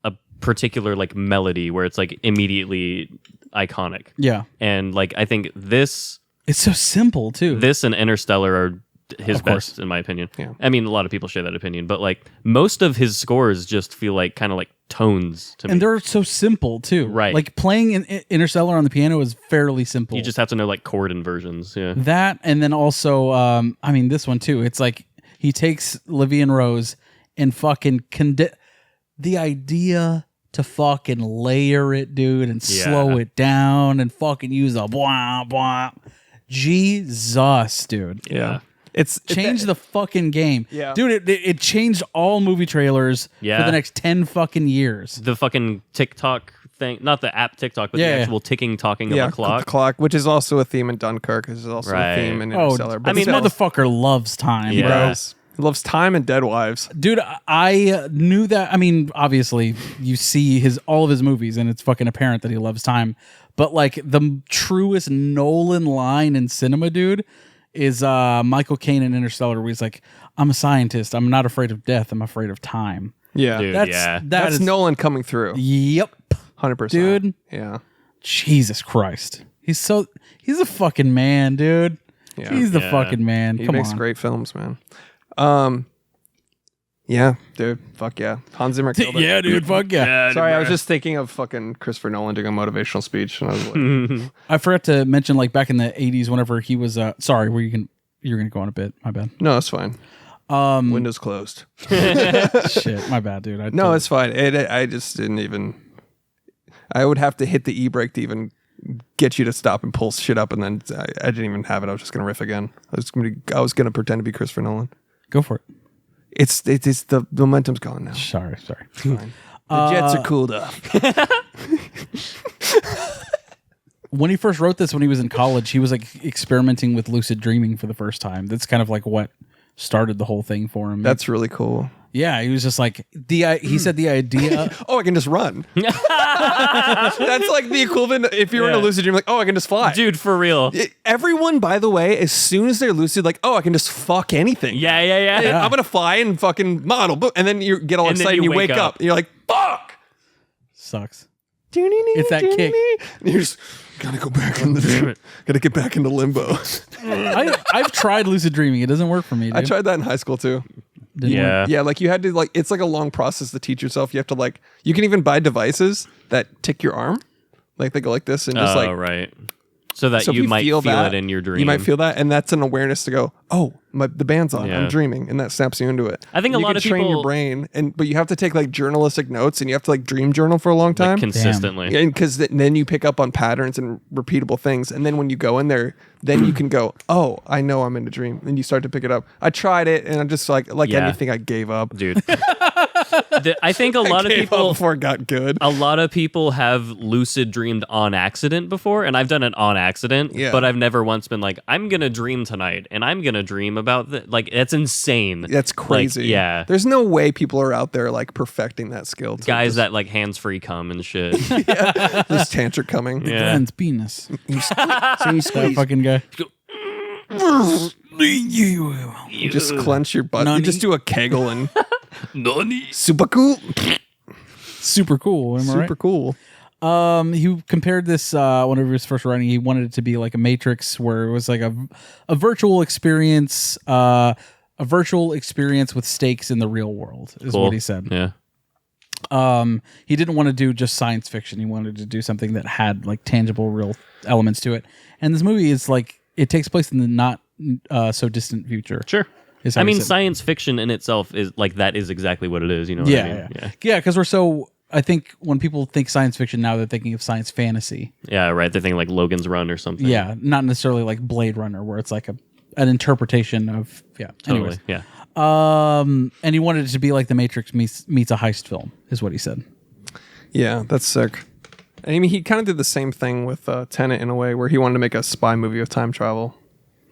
Speaker 4: a particular like melody where it's like immediately iconic.
Speaker 2: Yeah.
Speaker 4: And like, I think this
Speaker 2: It's so simple, too.
Speaker 4: and Interstellar are his
Speaker 2: Of course.
Speaker 4: best in my opinion.
Speaker 1: Yeah.
Speaker 4: I mean, a lot of people share that opinion, but like most of his scores just feel like kind of like tones to me.
Speaker 2: And they're so simple, too.
Speaker 4: Right.
Speaker 2: Like playing Interstellar on the piano is fairly simple.
Speaker 4: You just have to know like chord inversions. Yeah.
Speaker 2: That, and then also, I mean, this one too. It's like he takes Livy and Rose and fucking the idea to fucking layer it, dude, and
Speaker 4: Yeah.
Speaker 2: slow it down and fucking use a blah blah. Jesus, dude.
Speaker 1: Yeah. It's
Speaker 2: Change the fucking game.
Speaker 1: Yeah.
Speaker 2: Dude, it changed all movie trailers for
Speaker 4: Yeah.
Speaker 2: the next 10 fucking years.
Speaker 4: The fucking TikTok thing, not the app TikTok, but
Speaker 2: Yeah,
Speaker 4: the
Speaker 2: yeah.
Speaker 4: actual ticking, talking
Speaker 1: yeah,
Speaker 4: of the clock.
Speaker 1: The clock, which is also a theme in Dunkirk. This is also
Speaker 4: Right.
Speaker 1: a theme in
Speaker 2: Oh,
Speaker 1: Interstellar.
Speaker 2: I mean,
Speaker 1: still,
Speaker 2: motherfucker loves time,
Speaker 4: Yeah.
Speaker 1: he
Speaker 2: bro.
Speaker 1: does. He loves time and dead wives.
Speaker 2: Dude, I knew that. I mean, obviously, you see all of his movies, and it's fucking apparent that he loves time. But like the truest Nolan line in cinema, dude, is Michael Caine in Interstellar, where he's like, "I'm a scientist. I'm not afraid of death. I'm afraid of time."
Speaker 1: Yeah.
Speaker 4: Dude,
Speaker 2: That's
Speaker 1: That's Nolan coming through.
Speaker 2: Yep,
Speaker 1: 100%.
Speaker 2: dude.
Speaker 1: Yeah.
Speaker 2: Jesus Christ, he's a fucking man, dude.
Speaker 1: Yeah.
Speaker 2: He's the
Speaker 4: Yeah.
Speaker 2: fucking man.
Speaker 1: He
Speaker 2: Come
Speaker 1: makes
Speaker 2: on.
Speaker 1: great films, man. Yeah, dude. Fuck yeah. Hans Zimmer killed it.
Speaker 2: Yeah, dude. Fuck yeah.
Speaker 1: Sorry, I was just thinking of fucking Christopher Nolan doing a motivational speech, and I was like,
Speaker 2: I forgot to mention, like back in the '80s, whenever he was. Sorry, you're gonna go on a bit. My bad.
Speaker 1: no, it's fine. Windows closed.
Speaker 2: Shit, my bad, dude.
Speaker 1: No, it's fine. I just didn't even. I would have to hit the e-brake to even get you to stop and pull shit up, and then I didn't even have it. I was just gonna riff again. I was gonna pretend to be Christopher Nolan.
Speaker 2: Go for it.
Speaker 1: It's the momentum's gone now.
Speaker 2: Sorry.
Speaker 1: Fine. The jets are cooled off.
Speaker 2: When he first wrote this, when he was in college, he was like experimenting with lucid dreaming for the first time. That's kind of like what started the whole thing for him.
Speaker 1: That's really cool.
Speaker 2: Yeah, he was just like he said the idea.
Speaker 1: Oh, I can just run. That's like the equivalent if you're in a
Speaker 4: Yeah.
Speaker 1: lucid dream, like, oh, I can just fly.
Speaker 4: Dude, for real.
Speaker 1: Everyone, by the way, as soon as they're lucid, like, oh, I can just fuck anything.
Speaker 4: Yeah.
Speaker 1: I'm gonna fly and fucking model, and then you get all
Speaker 4: And then
Speaker 1: excited and
Speaker 4: you
Speaker 1: you wake
Speaker 4: wake
Speaker 1: up.
Speaker 4: up.
Speaker 1: And you're like, fuck.
Speaker 2: Sucks.
Speaker 1: It's
Speaker 2: that kick.
Speaker 1: And you're just gotta go back in the gotta get back into limbo.
Speaker 2: I've tried lucid dreaming. It doesn't work for me, dude.
Speaker 1: I tried that in high school too.
Speaker 2: Didn't work.
Speaker 4: Yeah.
Speaker 1: Yeah, like you had to like it's like a long process to teach yourself. You have to like you can even buy devices that tick your arm. Like they go like this and just
Speaker 4: Oh,
Speaker 1: like
Speaker 4: right. So that
Speaker 1: so if
Speaker 4: you might feel
Speaker 1: that,
Speaker 4: it in your dream.
Speaker 1: You might feel that, and that's an awareness to go, oh, the band's on.
Speaker 4: Yeah.
Speaker 1: I'm dreaming, and that snaps you into it.
Speaker 4: I think a
Speaker 1: And you
Speaker 4: lot
Speaker 1: can
Speaker 4: of
Speaker 1: train your
Speaker 4: people-
Speaker 1: brain, but you have to take like journalistic notes, and you have to like dream journal for a long time.
Speaker 4: like consistently.
Speaker 1: And because then you pick up on patterns and repeatable things, and then when you go in there, then you can go, oh, I know I'm in a dream, and you start to pick it up. I tried it, and I'm just like
Speaker 4: Yeah.
Speaker 1: anything, I gave up.
Speaker 4: Dude. I think a lot of
Speaker 1: Gave up
Speaker 4: people
Speaker 1: before it got good.
Speaker 4: a lot of people have lucid dreamed on accident before, and I've done it on accident,
Speaker 1: Yeah.
Speaker 4: but I've never once been like, I'm gonna dream tonight, and I'm gonna dream about like that's insane.
Speaker 1: That's crazy.
Speaker 4: Like, yeah.
Speaker 1: There's no way people are out there like perfecting that skill. to
Speaker 4: Guys
Speaker 1: just-
Speaker 4: that like hands free cum and shit.
Speaker 1: this tantric coming.
Speaker 4: Yeah.
Speaker 2: Glen's penis.
Speaker 1: So you
Speaker 2: That
Speaker 1: squeeze,
Speaker 2: fucking guy.
Speaker 1: you just clench your butt.
Speaker 2: Nani?
Speaker 1: You just do a kegel and super cool.
Speaker 2: Super cool. Am I right?
Speaker 1: Super cool.
Speaker 2: He compared this whenever he was first writing. He wanted it to be like a Matrix, where it was like a virtual experience, with stakes in the real world. Is
Speaker 4: Cool.
Speaker 2: what he said.
Speaker 4: Yeah.
Speaker 2: He didn't want to do just science fiction. He wanted to do something that had like tangible, real elements to it. And this movie is like it takes place in the not so distant future.
Speaker 4: Sure.
Speaker 2: is how
Speaker 4: I
Speaker 2: he
Speaker 4: mean,
Speaker 2: said.
Speaker 4: science fiction in itself is like that is exactly what it is. You know what I mean?
Speaker 2: Yeah. Because we're so. I think when people think science fiction now, they're thinking of science fantasy.
Speaker 4: Yeah, right. They're thinking like Logan's Run or something.
Speaker 2: Yeah, not necessarily like Blade Runner, where it's like an interpretation of
Speaker 4: Totally.
Speaker 2: Anyways.
Speaker 4: Yeah.
Speaker 2: And he wanted it to be like The Matrix meets a heist film, is what he said.
Speaker 1: Yeah, that's sick. I mean, he kind of did the same thing with Tenet in a way, where he wanted to make a spy movie of time travel,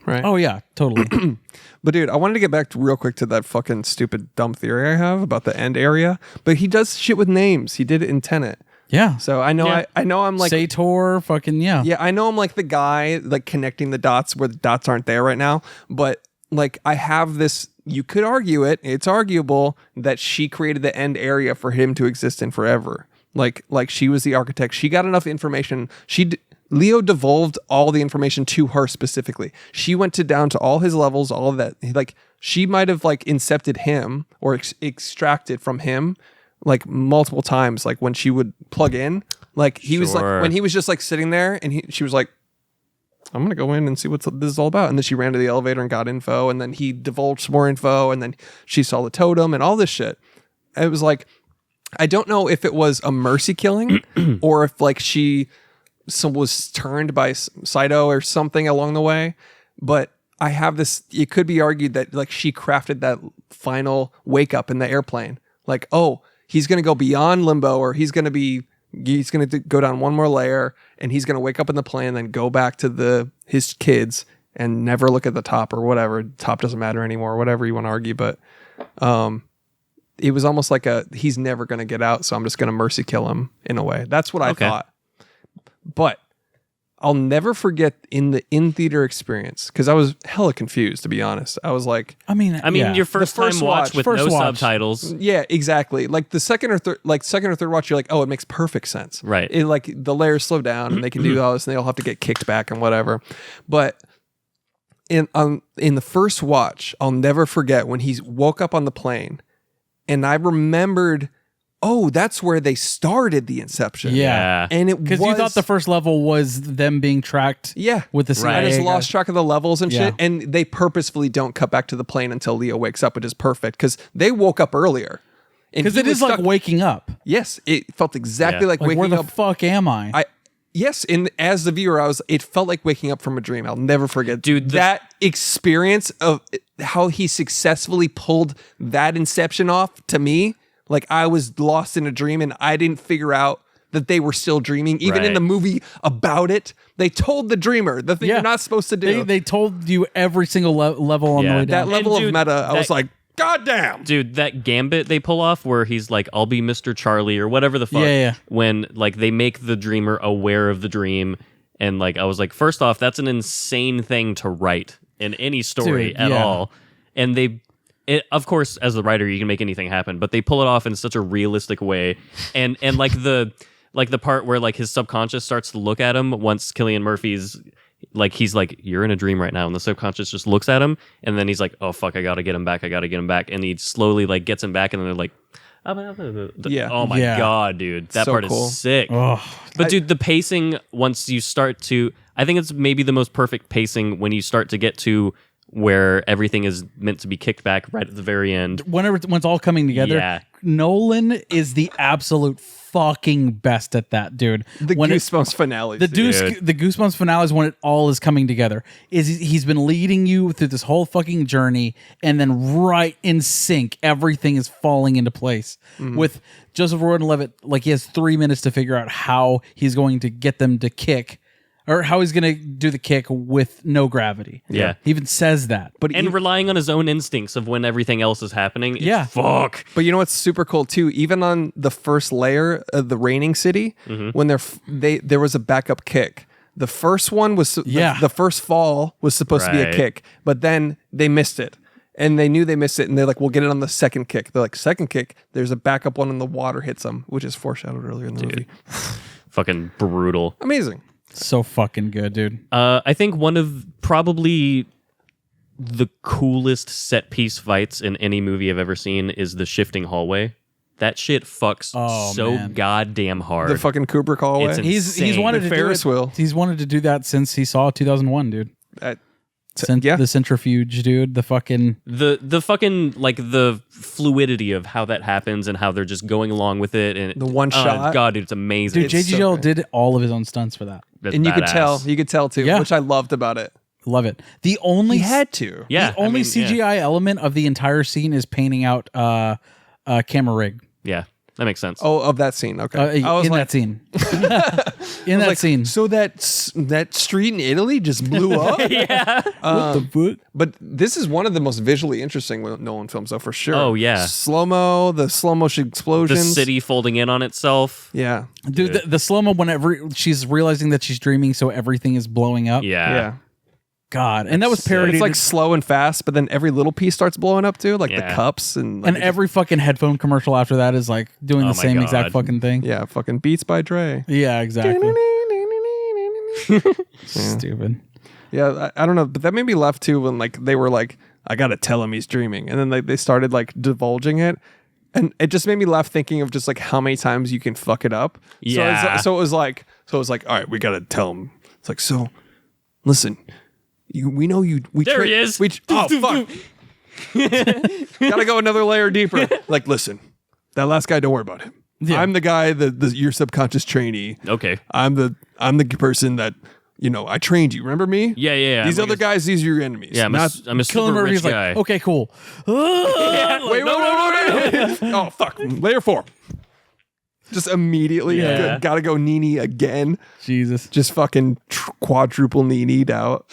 Speaker 1: right?
Speaker 2: Oh yeah, totally.
Speaker 1: But dude, I wanted to get back real quick to that fucking stupid dumb theory I have about the end area. But he does shit with names. He did it in Tenet.
Speaker 2: Yeah.
Speaker 1: So I know
Speaker 4: Yeah.
Speaker 1: I know I'm like
Speaker 2: Sator, fucking yeah.
Speaker 1: I know I'm like the guy like connecting the dots where the dots aren't there right now. But like I have this. You could argue it. It's arguable that she created the end area for him to exist in forever. Like she was the architect. She got enough information. Leo devolved all the information to her specifically. She went down to all his levels, all of that. Like she might have like incepted him or extracted from him like multiple times. Like when she would plug in, like he was like
Speaker 4: Sure.
Speaker 1: when he was just like sitting there and she was like, I'm gonna go in and see what this is all about. And then she ran to the elevator and got info, and then he divulged more info, and then she saw the totem and all this shit. And it was like, I don't know if it was a mercy killing or if like she was turned by Saito or something along the way. But I have this, it could be argued that like she crafted that final wake up in the airplane. Like, oh, he's going to go beyond limbo, or he's going to go down one more layer, and he's going to wake up in the plane and then go back to his kids and never look at the top or whatever. Top doesn't matter anymore, whatever you want to argue. But it was almost like he's never going to get out, so I'm just going to mercy kill him in a way. That's what I
Speaker 4: Okay.
Speaker 1: thought. But I'll never forget in the in-theater experience, because I was hella confused, to be honest. I was like,
Speaker 2: I mean,
Speaker 4: your
Speaker 1: The
Speaker 4: first
Speaker 1: first
Speaker 4: time watch
Speaker 1: watch.
Speaker 4: with
Speaker 2: First
Speaker 4: no
Speaker 2: watch.
Speaker 4: subtitles.
Speaker 1: yeah, exactly. Like the second or third watch, you're like, oh, it makes perfect sense.
Speaker 4: Right.
Speaker 1: It, like the layers slow down and they can do all this and they all have to get kicked back and whatever. But in the first watch, I'll never forget when he woke up on the plane and I remembered, oh, that's where they started the Inception.
Speaker 2: Yeah.
Speaker 1: And it was...
Speaker 2: Because you thought the first level was them being tracked
Speaker 1: Yeah.
Speaker 2: with the CIA
Speaker 1: I just
Speaker 2: guy.
Speaker 1: lost track of the levels and
Speaker 2: Yeah.
Speaker 1: shit. And they purposefully don't cut back to the plane until Leo wakes up, which is perfect because they woke up earlier.
Speaker 2: Because it is like waking up.
Speaker 1: Yes, it felt exactly
Speaker 4: Yeah.
Speaker 1: like
Speaker 2: Like, where
Speaker 1: waking
Speaker 2: the
Speaker 1: up.
Speaker 2: fuck am I?
Speaker 1: Yes, and as the viewer, it felt like waking up from a dream. I'll never forget,
Speaker 4: Dude,
Speaker 1: that experience of how he successfully pulled that Inception off to me. Like I was lost in a dream, and I didn't figure out that they were still dreaming. Even in
Speaker 4: Right.
Speaker 1: the movie about it, they told the dreamer the thing
Speaker 2: Yeah.
Speaker 1: you're not supposed to do.
Speaker 2: They told you every single level on the
Speaker 4: Yeah.
Speaker 2: way
Speaker 1: that
Speaker 2: down.
Speaker 1: level
Speaker 4: And
Speaker 1: of
Speaker 4: dude,
Speaker 1: meta, I was
Speaker 4: that-
Speaker 1: like, God damn.
Speaker 4: Dude, that gambit they pull off where he's like, I'll be Mr. Charlie or whatever the fuck.
Speaker 2: Yeah.
Speaker 4: When like they make the dreamer aware of the dream. And like I was like, first off, that's an insane thing to write in any story
Speaker 2: Dude,
Speaker 4: at
Speaker 2: yeah.
Speaker 4: all. And of course, as the writer, you can make anything happen, but they pull it off in such a realistic way. And like the part where like his subconscious starts to look at him once Cillian Murphy's like, he's like, you're in a dream right now. And the subconscious just looks at him. And then he's like, oh, fuck, I got to get him back. And he slowly like gets him back. And then they're like,
Speaker 1: Yeah.
Speaker 4: oh my
Speaker 2: Yeah.
Speaker 4: God, dude. That
Speaker 1: So
Speaker 4: part
Speaker 1: cool.
Speaker 4: is sick.
Speaker 2: Oh,
Speaker 4: But dude, the pacing, once you start to, I think it's maybe the most perfect pacing when you start to get to where everything is meant to be kicked back right at the very end.
Speaker 2: when it's all coming together,
Speaker 4: Yeah.
Speaker 2: Nolan is the absolute fucking best at that, dude.
Speaker 1: The
Speaker 2: When
Speaker 1: Goosebumps finale.
Speaker 2: the
Speaker 4: Dude.
Speaker 2: the Goosebumps finale is when it all is coming together. He's been leading you through this whole fucking journey, and then right in sync, everything is falling into place. With Joseph Gordon-Levitt, like he has 3 minutes to figure out how he's going to get them to kick, or how he's going to do the kick with no gravity.
Speaker 4: Yeah.
Speaker 2: He even says that.
Speaker 1: But
Speaker 4: And relying on his own instincts of when everything else is happening. It's
Speaker 2: Yeah.
Speaker 4: Fuck.
Speaker 1: But you know what's super cool too? Even on the first layer of the raining city, when there was a backup kick. The first one was the first fall was supposed to be a
Speaker 4: Right.
Speaker 1: kick, but then they missed it, and they knew they missed it, and they're like, "We'll get it on the second kick." They're like, "Second kick." There's a backup one, and the water hits them, which is foreshadowed earlier in the movie.
Speaker 4: Fucking brutal.
Speaker 1: Amazing.
Speaker 2: So fucking good, dude.
Speaker 4: I think one of probably the coolest set piece fights in any movie I've ever seen is the shifting hallway. That shit fucks so
Speaker 2: man.
Speaker 4: goddamn hard.
Speaker 1: The fucking Kubrick hallway.
Speaker 4: It's
Speaker 2: He's
Speaker 4: insane.
Speaker 2: wanted
Speaker 1: The
Speaker 2: to
Speaker 1: Ferris
Speaker 2: do it.
Speaker 1: wheel.
Speaker 2: He's wanted to do that since he saw 2001, dude.
Speaker 1: Yeah.
Speaker 2: The centrifuge, dude. The fucking
Speaker 4: the fucking like the fluidity of how that happens and how they're just going along with it and
Speaker 1: The one shot.
Speaker 4: God, dude, it's amazing.
Speaker 2: dude.
Speaker 1: It's so
Speaker 2: JGL
Speaker 1: great.
Speaker 2: did all of his own stunts for that.
Speaker 4: That's
Speaker 1: And you could
Speaker 4: badass.
Speaker 1: tell too,
Speaker 2: Yeah.
Speaker 1: which I loved about it.
Speaker 2: Love it. The only
Speaker 1: He had to.
Speaker 4: Yeah,
Speaker 2: the only
Speaker 4: I mean,
Speaker 2: CGI element of the entire scene is painting out camera rig
Speaker 4: Yeah, that makes sense.
Speaker 1: Oh, of that scene. Okay. I was
Speaker 2: in
Speaker 1: like,
Speaker 2: that scene. In that
Speaker 1: like,
Speaker 2: scene.
Speaker 1: so that street in Italy just blew up.
Speaker 2: What the fuck?
Speaker 1: But this is one of the most visually interesting Nolan films, though, for sure.
Speaker 4: Oh, yeah.
Speaker 1: The slow motion
Speaker 4: The
Speaker 1: explosions.
Speaker 4: city folding in on itself.
Speaker 1: Yeah.
Speaker 2: Dude, the slow-mo whenever she's realizing that she's dreaming, so everything is blowing up.
Speaker 1: Yeah.
Speaker 2: God. And that was
Speaker 4: Sick.
Speaker 2: parodied.
Speaker 1: It's like slow and fast, but then every little piece starts blowing up too, like the
Speaker 4: Yeah.
Speaker 1: cups and like
Speaker 2: and every fucking headphone commercial after that is like doing
Speaker 4: Oh
Speaker 2: the
Speaker 4: my
Speaker 2: same exact
Speaker 4: God.
Speaker 2: fucking thing.
Speaker 1: yeah, fucking Beats by Dre.
Speaker 2: Yeah, exactly. Stupid.
Speaker 1: Yeah, I don't know, but that made me laugh too when like they were like, I gotta tell him he's dreaming, and then they started like divulging it, and it just made me laugh thinking of just like how many times you can fuck it up.
Speaker 4: Yeah.
Speaker 1: So it was like, all right, we gotta tell him. It's like, so listen, we know you.
Speaker 4: There he is.
Speaker 1: Oh fuck! Gotta go another layer deeper. Like, listen, that last guy, don't worry about him.
Speaker 2: Yeah.
Speaker 1: I'm the guy your subconscious trainee.
Speaker 4: Okay.
Speaker 1: I'm the person that I trained you. Remember me?
Speaker 4: Yeah.
Speaker 1: These
Speaker 4: I'm
Speaker 1: other
Speaker 4: like
Speaker 1: guys, these are your enemies.
Speaker 4: Yeah, I'm
Speaker 1: Not,
Speaker 4: a
Speaker 2: Cillian
Speaker 4: super
Speaker 2: Murphy's
Speaker 4: rich guy.
Speaker 2: like, okay, cool.
Speaker 1: wait. Oh fuck! Layer 4. Just immediately,
Speaker 2: Yeah.
Speaker 1: gotta go Nini again.
Speaker 2: Jesus.
Speaker 1: Just fucking quadruple Nini'd out.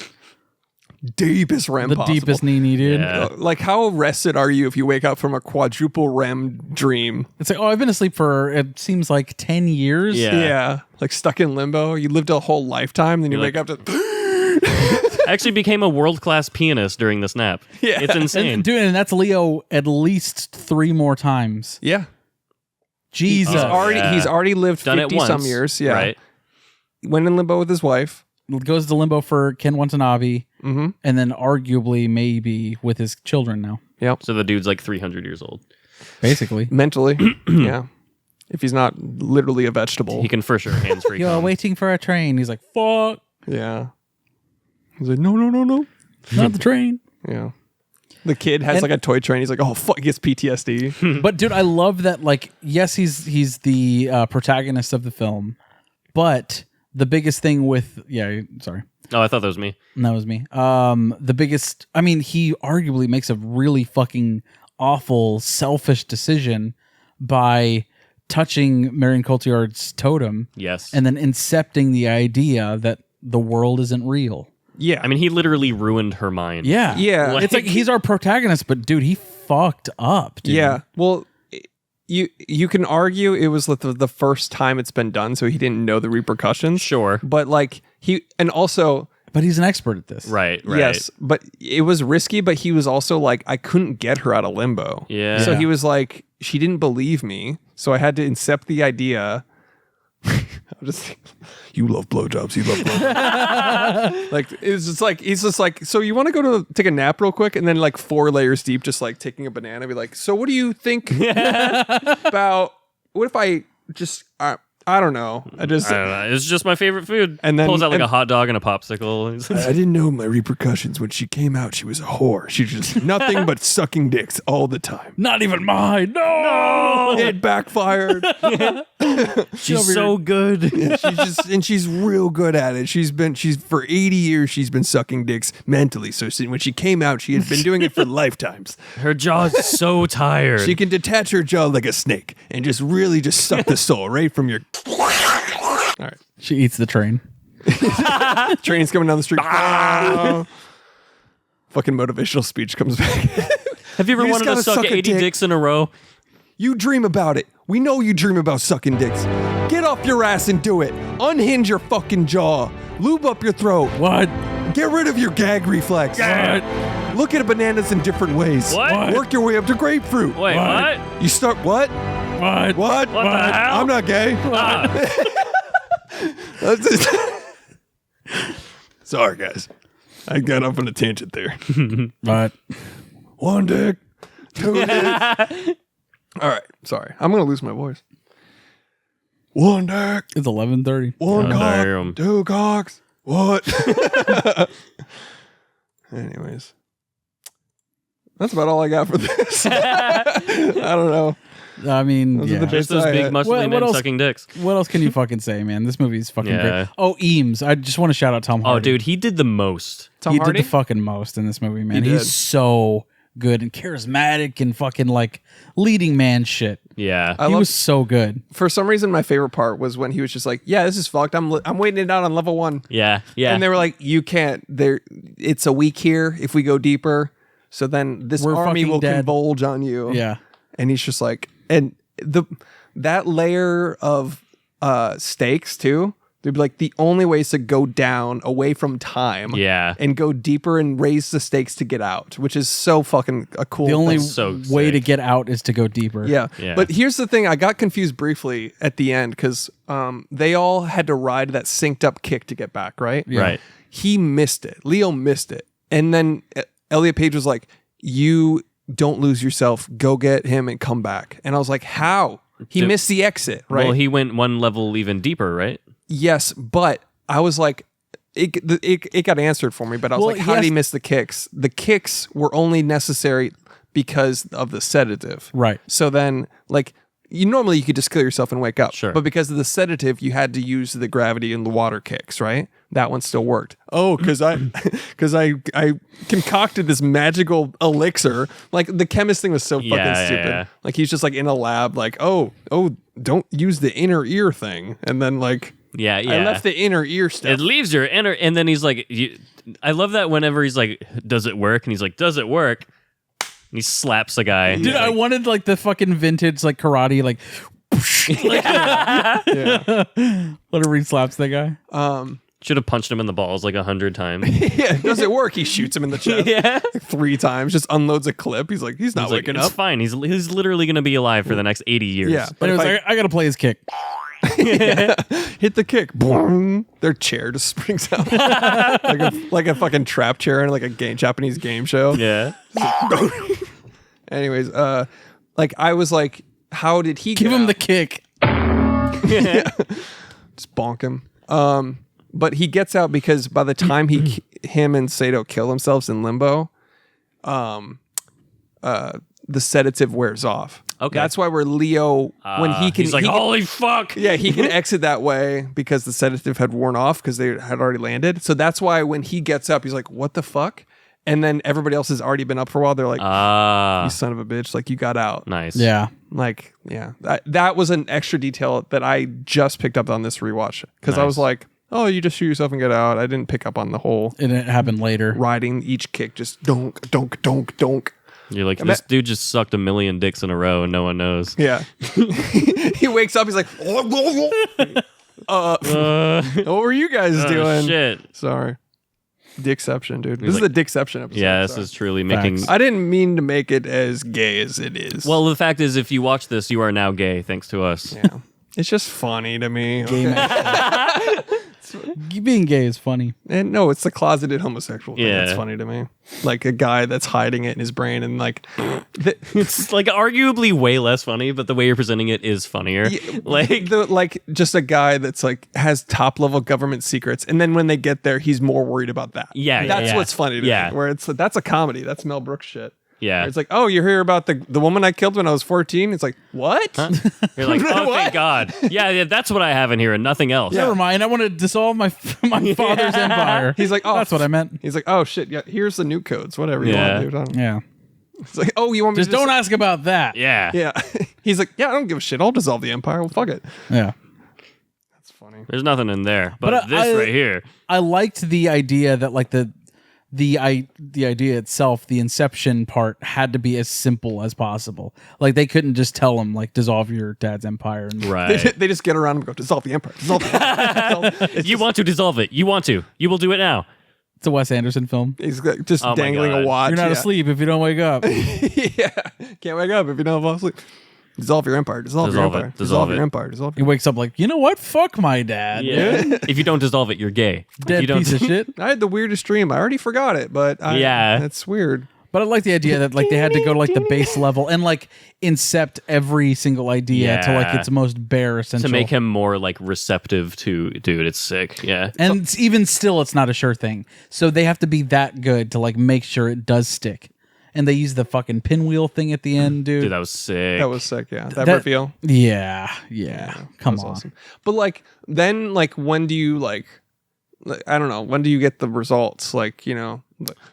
Speaker 1: deepest REM
Speaker 2: The
Speaker 1: possible.
Speaker 2: deepest Nini, dude.
Speaker 4: Yeah.
Speaker 1: Like, how rested are you if you wake up from a quadruple REM dream?
Speaker 2: It's like, oh, I've been asleep for, it seems like 10 years.
Speaker 4: Yeah.
Speaker 1: Like stuck in limbo. You lived a whole lifetime, then you
Speaker 4: You're
Speaker 1: wake up to.
Speaker 4: I actually became a world-class pianist during this nap.
Speaker 1: Yeah.
Speaker 4: It's insane.
Speaker 2: And, dude, and that's Leo at least 3 more times.
Speaker 1: Yeah.
Speaker 2: Jesus.
Speaker 1: He's already lived
Speaker 4: Done
Speaker 1: 50
Speaker 4: it once.
Speaker 1: some years. Yeah.
Speaker 4: Right.
Speaker 1: Went in limbo with his wife.
Speaker 2: Goes to limbo for Ken Watanabe,
Speaker 1: Mm-hmm.
Speaker 2: and then arguably maybe with his children now.
Speaker 1: Yep.
Speaker 4: So the dude's like 300 years old.
Speaker 2: Basically.
Speaker 1: Mentally. Yeah. If he's not literally a vegetable.
Speaker 4: He can for sure hands-free.
Speaker 2: You're
Speaker 4: come.
Speaker 2: waiting for a train. He's like, fuck,
Speaker 1: Yeah. He's like, no.
Speaker 2: not the train.
Speaker 1: Yeah. The kid has
Speaker 2: And-
Speaker 1: like a toy train. He's like, oh, fuck, he gets PTSD.
Speaker 2: But dude, I love that. Like, yes, he's the protagonist of the film, but the biggest thing with sorry,
Speaker 4: Oh, I thought that was me.
Speaker 2: that was me. The biggest. I mean, he arguably makes a really fucking awful, selfish decision by touching Marion Cotillard's totem
Speaker 4: Yes.
Speaker 2: and then incepting the idea that the world isn't real.
Speaker 1: Yeah.
Speaker 4: I mean, he literally ruined her mind.
Speaker 2: Yeah,
Speaker 1: Yeah.
Speaker 2: It's like he's our protagonist, but dude, he fucked up. Dude.
Speaker 1: yeah. Well, you can argue it was like the first time it's been done, so he didn't know the repercussions.
Speaker 4: Sure.
Speaker 1: But like and also,
Speaker 2: but he's an expert at this.
Speaker 4: Right.
Speaker 1: yes, but it was risky, but he was also like, I couldn't get her out of limbo.
Speaker 4: Yeah.
Speaker 1: So he was like, she didn't believe me, so I had to incept the idea. I'm just, you love blowjobs. You love blowjobs. Like it's just like he's just like, so you want to go to take a nap real quick, and then like 4 layers deep, just like taking a banana, be like, so what do you think about what if I just I don't know.
Speaker 4: I don't know. It's just my favorite food.
Speaker 1: And then-
Speaker 4: pulls out like
Speaker 1: and-
Speaker 4: a hot dog and a popsicle.
Speaker 1: I didn't know my repercussions when she came out. She was a whore. She was just nothing but sucking dicks all the time.
Speaker 2: Not even mine. No.
Speaker 1: It backfired.
Speaker 4: She's so good.
Speaker 1: She's real good at it. She's for 80 years she's been sucking dicks mentally. So when she came out, she had been doing it for lifetimes.
Speaker 4: Her jaw's so tired.
Speaker 1: She can detach her jaw like a snake and just really just suck the soul right from your. All right,
Speaker 2: She eats the train.
Speaker 1: train's coming down the street. Ah. Fucking motivational speech comes back.
Speaker 4: Have you ever
Speaker 1: You just
Speaker 4: wanted to
Speaker 1: gotta
Speaker 4: suck
Speaker 1: suck a
Speaker 4: 80
Speaker 1: dick.
Speaker 4: dicks in a row?
Speaker 1: You dream about it. We know you dream about sucking dicks. Get off your ass and do it. Unhinge your fucking jaw. Lube up your throat.
Speaker 2: What?
Speaker 1: Get rid of your gag reflex. Look at bananas in different ways.
Speaker 4: What?
Speaker 1: Work your way up to grapefruit.
Speaker 4: Wait, what?
Speaker 1: You start what?
Speaker 2: What?
Speaker 1: What?
Speaker 4: What the hell?
Speaker 1: I'm not gay. That's it. Sorry, guys. I got off on a tangent there.
Speaker 2: What?
Speaker 1: 1 dick, 2 dicks. All right. Sorry. I'm going to lose my voice. 1 dick,
Speaker 2: It's 11:30.
Speaker 1: 1 cock,
Speaker 4: damn.
Speaker 1: 2 cocks. What? Anyways. That's about all I got for this. I don't know.
Speaker 2: I mean,
Speaker 1: Those are
Speaker 2: yeah.
Speaker 1: the
Speaker 4: Just those big muscly
Speaker 2: What
Speaker 4: men
Speaker 2: else?
Speaker 4: sucking dicks.
Speaker 2: What else can you fucking say, man? This movie is fucking
Speaker 4: Yeah.
Speaker 2: great. Oh, Eames. I just want to shout out Tom Hardy.
Speaker 4: Oh, dude, he did the most.
Speaker 1: Tom
Speaker 2: he
Speaker 1: Hardy?
Speaker 2: did the fucking most in this movie, man.
Speaker 1: He
Speaker 2: He's
Speaker 1: did.
Speaker 2: so good and charismatic and fucking like leading man shit.
Speaker 4: Yeah.
Speaker 1: I
Speaker 2: He
Speaker 1: love-
Speaker 2: was so good.
Speaker 1: For some reason, my favorite part was when he was just like, "Yeah, this is fucked. I'm waiting it out on level 1."
Speaker 4: yeah. Yeah.
Speaker 1: And they were like, "You can't. There, it's a week here. If we go deeper, so then this
Speaker 2: We're
Speaker 1: army
Speaker 2: fucking
Speaker 1: will
Speaker 2: dead."
Speaker 1: convolge on you."
Speaker 2: Yeah.
Speaker 1: And he's just like, and that layer of stakes too. They'd be like, the only way is to go down away from time.
Speaker 4: Yeah.
Speaker 1: And go deeper and raise the stakes to get out, which is so fucking a cool
Speaker 2: The only
Speaker 1: thing.
Speaker 4: So
Speaker 2: way
Speaker 4: sick.
Speaker 2: to get out is to go deeper.
Speaker 1: Yeah.
Speaker 4: Yeah.
Speaker 1: But here's the thing. I got confused briefly at the end because they all had to ride that synced up kick to get back, right?
Speaker 4: Right.
Speaker 1: He missed it. Leo missed it. And then Elliot Page was like, you don't lose yourself. Go get him and come back. And I was like, how? He
Speaker 4: Dude.
Speaker 1: missed the exit, right?
Speaker 4: Well, he went one level even deeper, right?
Speaker 1: Yes, but I was like, it got answered for me, but I was
Speaker 2: Well,
Speaker 1: like, how did he
Speaker 2: yes.
Speaker 1: miss the kicks? The kicks were only necessary because of the sedative.
Speaker 2: Right.
Speaker 1: So then, like, you could just kill yourself and wake up.
Speaker 4: Sure.
Speaker 1: But because of the sedative, you had to use the gravity and the water kicks, right? That one still worked. Oh, because I concocted this magical elixir. Like the chemist thing was so fucking
Speaker 4: Yeah,
Speaker 1: stupid.
Speaker 4: yeah.
Speaker 1: Like he's just like in a lab, like, oh, don't use the inner ear thing. And then like
Speaker 4: Yeah, yeah.
Speaker 1: I left the inner ear stuff.
Speaker 4: It leaves your inner, and then he's like, I love that whenever he's like, does it work? And he's like, does it work? And he slaps the guy.
Speaker 2: Dude, I wanted like the fucking vintage like karate like whatever he slaps that guy.
Speaker 4: Should have punched him in the balls like 100 times.
Speaker 1: Yeah, does it work? He shoots him in the chest
Speaker 4: Yeah.
Speaker 1: like 3 times, just unloads a clip. He's like, he's not
Speaker 4: He's like,
Speaker 1: waking
Speaker 4: it's
Speaker 1: up.
Speaker 4: fine. He's literally going to be alive for the next 80 years.
Speaker 1: Yeah,
Speaker 2: But
Speaker 1: but
Speaker 2: it
Speaker 1: if
Speaker 2: was like, I gotta play his kick.
Speaker 1: hit the kick, boom, their chair just springs out like a fucking trap chair in like a Japanese game show.
Speaker 4: Yeah.
Speaker 1: Anyways, like I was like, how did he
Speaker 2: Give
Speaker 1: get
Speaker 2: him
Speaker 1: out?
Speaker 2: the kick.
Speaker 1: Just bonk him. But he gets out because by the time him and Sato kill themselves in limbo, the sedative wears off.
Speaker 4: Okay.
Speaker 1: That's why we're Leo when he can.
Speaker 4: He's like,
Speaker 1: he can-
Speaker 4: holy fuck.
Speaker 1: yeah, he can exit that way because the sedative had worn off because they had already landed. So that's why when he gets up, he's like, "What the fuck?" And then everybody else has already been up for a while. They're like, "You son of a bitch! Like you got out."
Speaker 4: Nice.
Speaker 2: Yeah.
Speaker 1: Like, yeah, that was an extra detail that I just picked up on this rewatch because I
Speaker 4: Nice.
Speaker 1: was like, "Oh, you just shoot yourself and get out." I didn't pick up on the whole
Speaker 2: And it happened later.
Speaker 1: riding each kick, just donk, donk, donk, donk.
Speaker 4: You're like, this dude just sucked 1 million dicks in a row and no one knows.
Speaker 1: Yeah, he wakes up. He's like, "What were you guys doing?"
Speaker 4: Shit.
Speaker 1: Sorry, Dickception, dude. This
Speaker 4: He's
Speaker 1: is
Speaker 4: like-
Speaker 1: the Dickception episode.
Speaker 4: Yeah, this
Speaker 1: sorry.
Speaker 4: is truly making.
Speaker 2: Facts.
Speaker 1: I didn't mean to make it as gay as it is.
Speaker 4: Well, the fact is, if you watch this, you are now gay thanks to us.
Speaker 1: yeah, it's just funny to me. Okay?
Speaker 2: Being gay is funny.
Speaker 1: And no, it's the closeted homosexual thing that's
Speaker 4: Yeah.
Speaker 1: funny to me. Like a guy that's hiding it in his brain and like
Speaker 4: It's like arguably way less funny, but the way you're presenting it is funnier.
Speaker 1: like just a guy that's like has top level government secrets, and then when they get there, he's more worried about that.
Speaker 4: Yeah,
Speaker 1: that's
Speaker 4: yeah.
Speaker 1: what's funny to
Speaker 4: Yeah.
Speaker 1: me. Where it's that's a comedy. That's Mel Brooks shit.
Speaker 4: Yeah.
Speaker 1: Where it's like, oh, you hear about the woman I killed when I was 14? It's like, what?
Speaker 4: You're like, oh,
Speaker 1: What?
Speaker 4: thank God. Yeah, that's what I have in here and nothing else.
Speaker 2: Never mind. I want to dissolve my father's empire.
Speaker 1: He's like, oh,
Speaker 2: That's what I meant.
Speaker 1: He's like, oh shit, yeah. Here's the nuke codes. Whatever you
Speaker 4: Yeah.
Speaker 1: want, dude. I don't-
Speaker 2: Yeah.
Speaker 1: It's like, oh, you want me
Speaker 2: Just
Speaker 1: to
Speaker 2: don't ask about that.
Speaker 4: Yeah.
Speaker 1: Yeah. He's like, yeah, I don't give a shit. I'll dissolve the empire. Well, fuck it.
Speaker 2: Yeah.
Speaker 1: That's funny.
Speaker 4: There's nothing in there. But,
Speaker 2: But
Speaker 4: this right here.
Speaker 2: I liked the idea that like the idea itself, the Inception part, had to be as simple as possible. Like they couldn't just tell him like dissolve your dad's empire. And
Speaker 4: Right.
Speaker 1: They just get around and go, dissolve the empire. Dissolve the empire.
Speaker 4: You want to dissolve it. You want to. You will do it now.
Speaker 2: It's a Wes Anderson film.
Speaker 1: He's like, just
Speaker 4: Oh my
Speaker 1: dangling
Speaker 4: God.
Speaker 1: a watch.
Speaker 2: You're not
Speaker 1: yeah.
Speaker 2: asleep if you don't wake up.
Speaker 1: Yeah. Can't wake up if you don't fall asleep. Dissolve your empire. Dissolve your
Speaker 4: Dissolve it.
Speaker 1: empire.
Speaker 4: Dissolve
Speaker 1: Dissolve your
Speaker 4: it.
Speaker 1: empire. Dissolve
Speaker 2: He
Speaker 1: your
Speaker 2: wakes up like, you know what? Fuck my dad.
Speaker 4: Yeah. If you don't dissolve it, you're gay. If
Speaker 2: Dead
Speaker 4: you don't,
Speaker 2: piece of shit.
Speaker 1: I had the weirdest dream. I already forgot it, but
Speaker 4: Yeah.
Speaker 1: that's weird.
Speaker 2: But I like the idea that like they had to go to like the base level and like incept every single idea to like
Speaker 4: Yeah.
Speaker 2: its most bare essential.
Speaker 4: to make him more like receptive to, dude, it's sick. Yeah.
Speaker 2: And even still, it's not a sure thing. So they have to be that good to like make sure it does stick. And they use the fucking pinwheel thing at the end, dude.
Speaker 4: Dude, that was sick.
Speaker 1: That was sick. Yeah. That
Speaker 2: That-
Speaker 1: reveal.
Speaker 2: Yeah. Come
Speaker 1: was
Speaker 2: on.
Speaker 1: awesome. But like, then like, when do you like, I don't know, when do you get the results? Like, you know,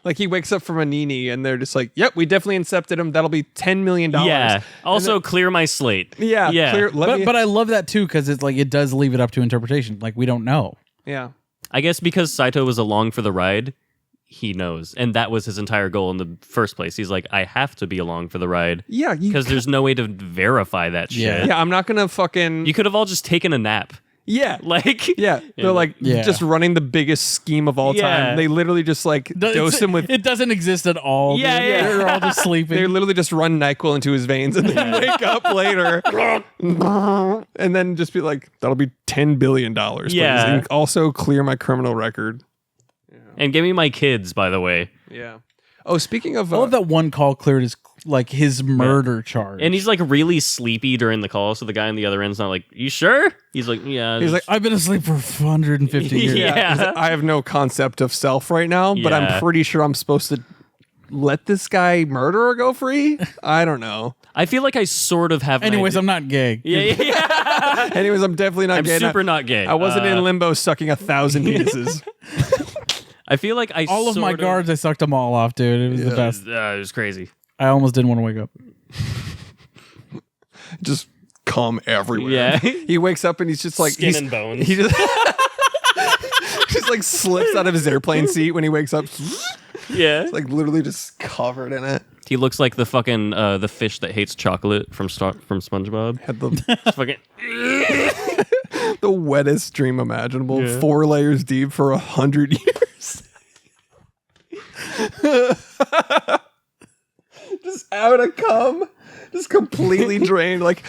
Speaker 1: like he wakes up from a nini and they're just like, yep, we definitely incepted him. That'll be $10 million.
Speaker 4: Yeah. Also, clear my slate.
Speaker 1: Yeah.
Speaker 4: Yeah.
Speaker 1: Clear,
Speaker 2: But I love that too because it's like it does leave it up to interpretation. Like we don't know.
Speaker 1: yeah.
Speaker 4: I guess because Saito was along for the ride, he knows. And that was his entire goal in the first place. He's like, I have to be along for the ride.
Speaker 1: Yeah.
Speaker 4: Because there's no way to verify that shit.
Speaker 2: Yeah.
Speaker 1: yeah. I'm not going to fucking.
Speaker 4: You could have all just taken a nap.
Speaker 1: yeah.
Speaker 4: Like,
Speaker 1: Yeah. They're like
Speaker 2: Yeah.
Speaker 1: just running the biggest scheme of all
Speaker 4: Yeah.
Speaker 1: time. They literally just like dose him with.
Speaker 2: It doesn't exist at all.
Speaker 4: Yeah,
Speaker 2: dude.
Speaker 4: yeah.
Speaker 2: They're all just sleeping.
Speaker 1: They literally just run NyQuil into his veins and then wake up later and then just be like, that'll be $10 billion. Please.
Speaker 4: Yeah.
Speaker 1: And also clear my criminal record.
Speaker 4: and give me my kids, by the way.
Speaker 1: Yeah. Oh, speaking of.
Speaker 2: I love that one call cleared his like his murder charge.
Speaker 4: And he's like really sleepy during the call, so the guy on the other end's not like, you sure? He's like, yeah.
Speaker 1: He's like,
Speaker 2: I've been asleep for 150 years.
Speaker 4: Yeah.
Speaker 1: he's like, I have no concept of self right now, but I'm
Speaker 4: Yeah.
Speaker 1: pretty sure I'm supposed to let this guy murderer go free. I don't know.
Speaker 4: I feel like I sort of have. an
Speaker 2: Anyways,
Speaker 4: idea.
Speaker 2: I'm not gay.
Speaker 4: yeah.
Speaker 1: Anyways, I'm definitely not
Speaker 4: I'm
Speaker 1: gay.
Speaker 4: super not gay.
Speaker 1: I wasn't in limbo sucking 1,000 penises.
Speaker 4: I feel like I
Speaker 2: All of my
Speaker 4: sort
Speaker 2: guards, I sucked them all off, dude. It was the best.
Speaker 4: It was crazy.
Speaker 2: I almost didn't want to wake up.
Speaker 1: Just cum everywhere.
Speaker 4: Yeah.
Speaker 1: He wakes up and he's just like
Speaker 4: Skin and bones.
Speaker 1: He just just like slips out of his airplane seat when he wakes up.
Speaker 4: Yeah.
Speaker 1: It's like literally just covered in it.
Speaker 4: He looks like the fucking the fish that hates chocolate from SpongeBob.
Speaker 1: Had the
Speaker 4: It's fucking
Speaker 1: the wettest dream imaginable.
Speaker 4: Yeah.
Speaker 1: 4 layers deep for 100 years. Just out of cum. Just completely drained. Like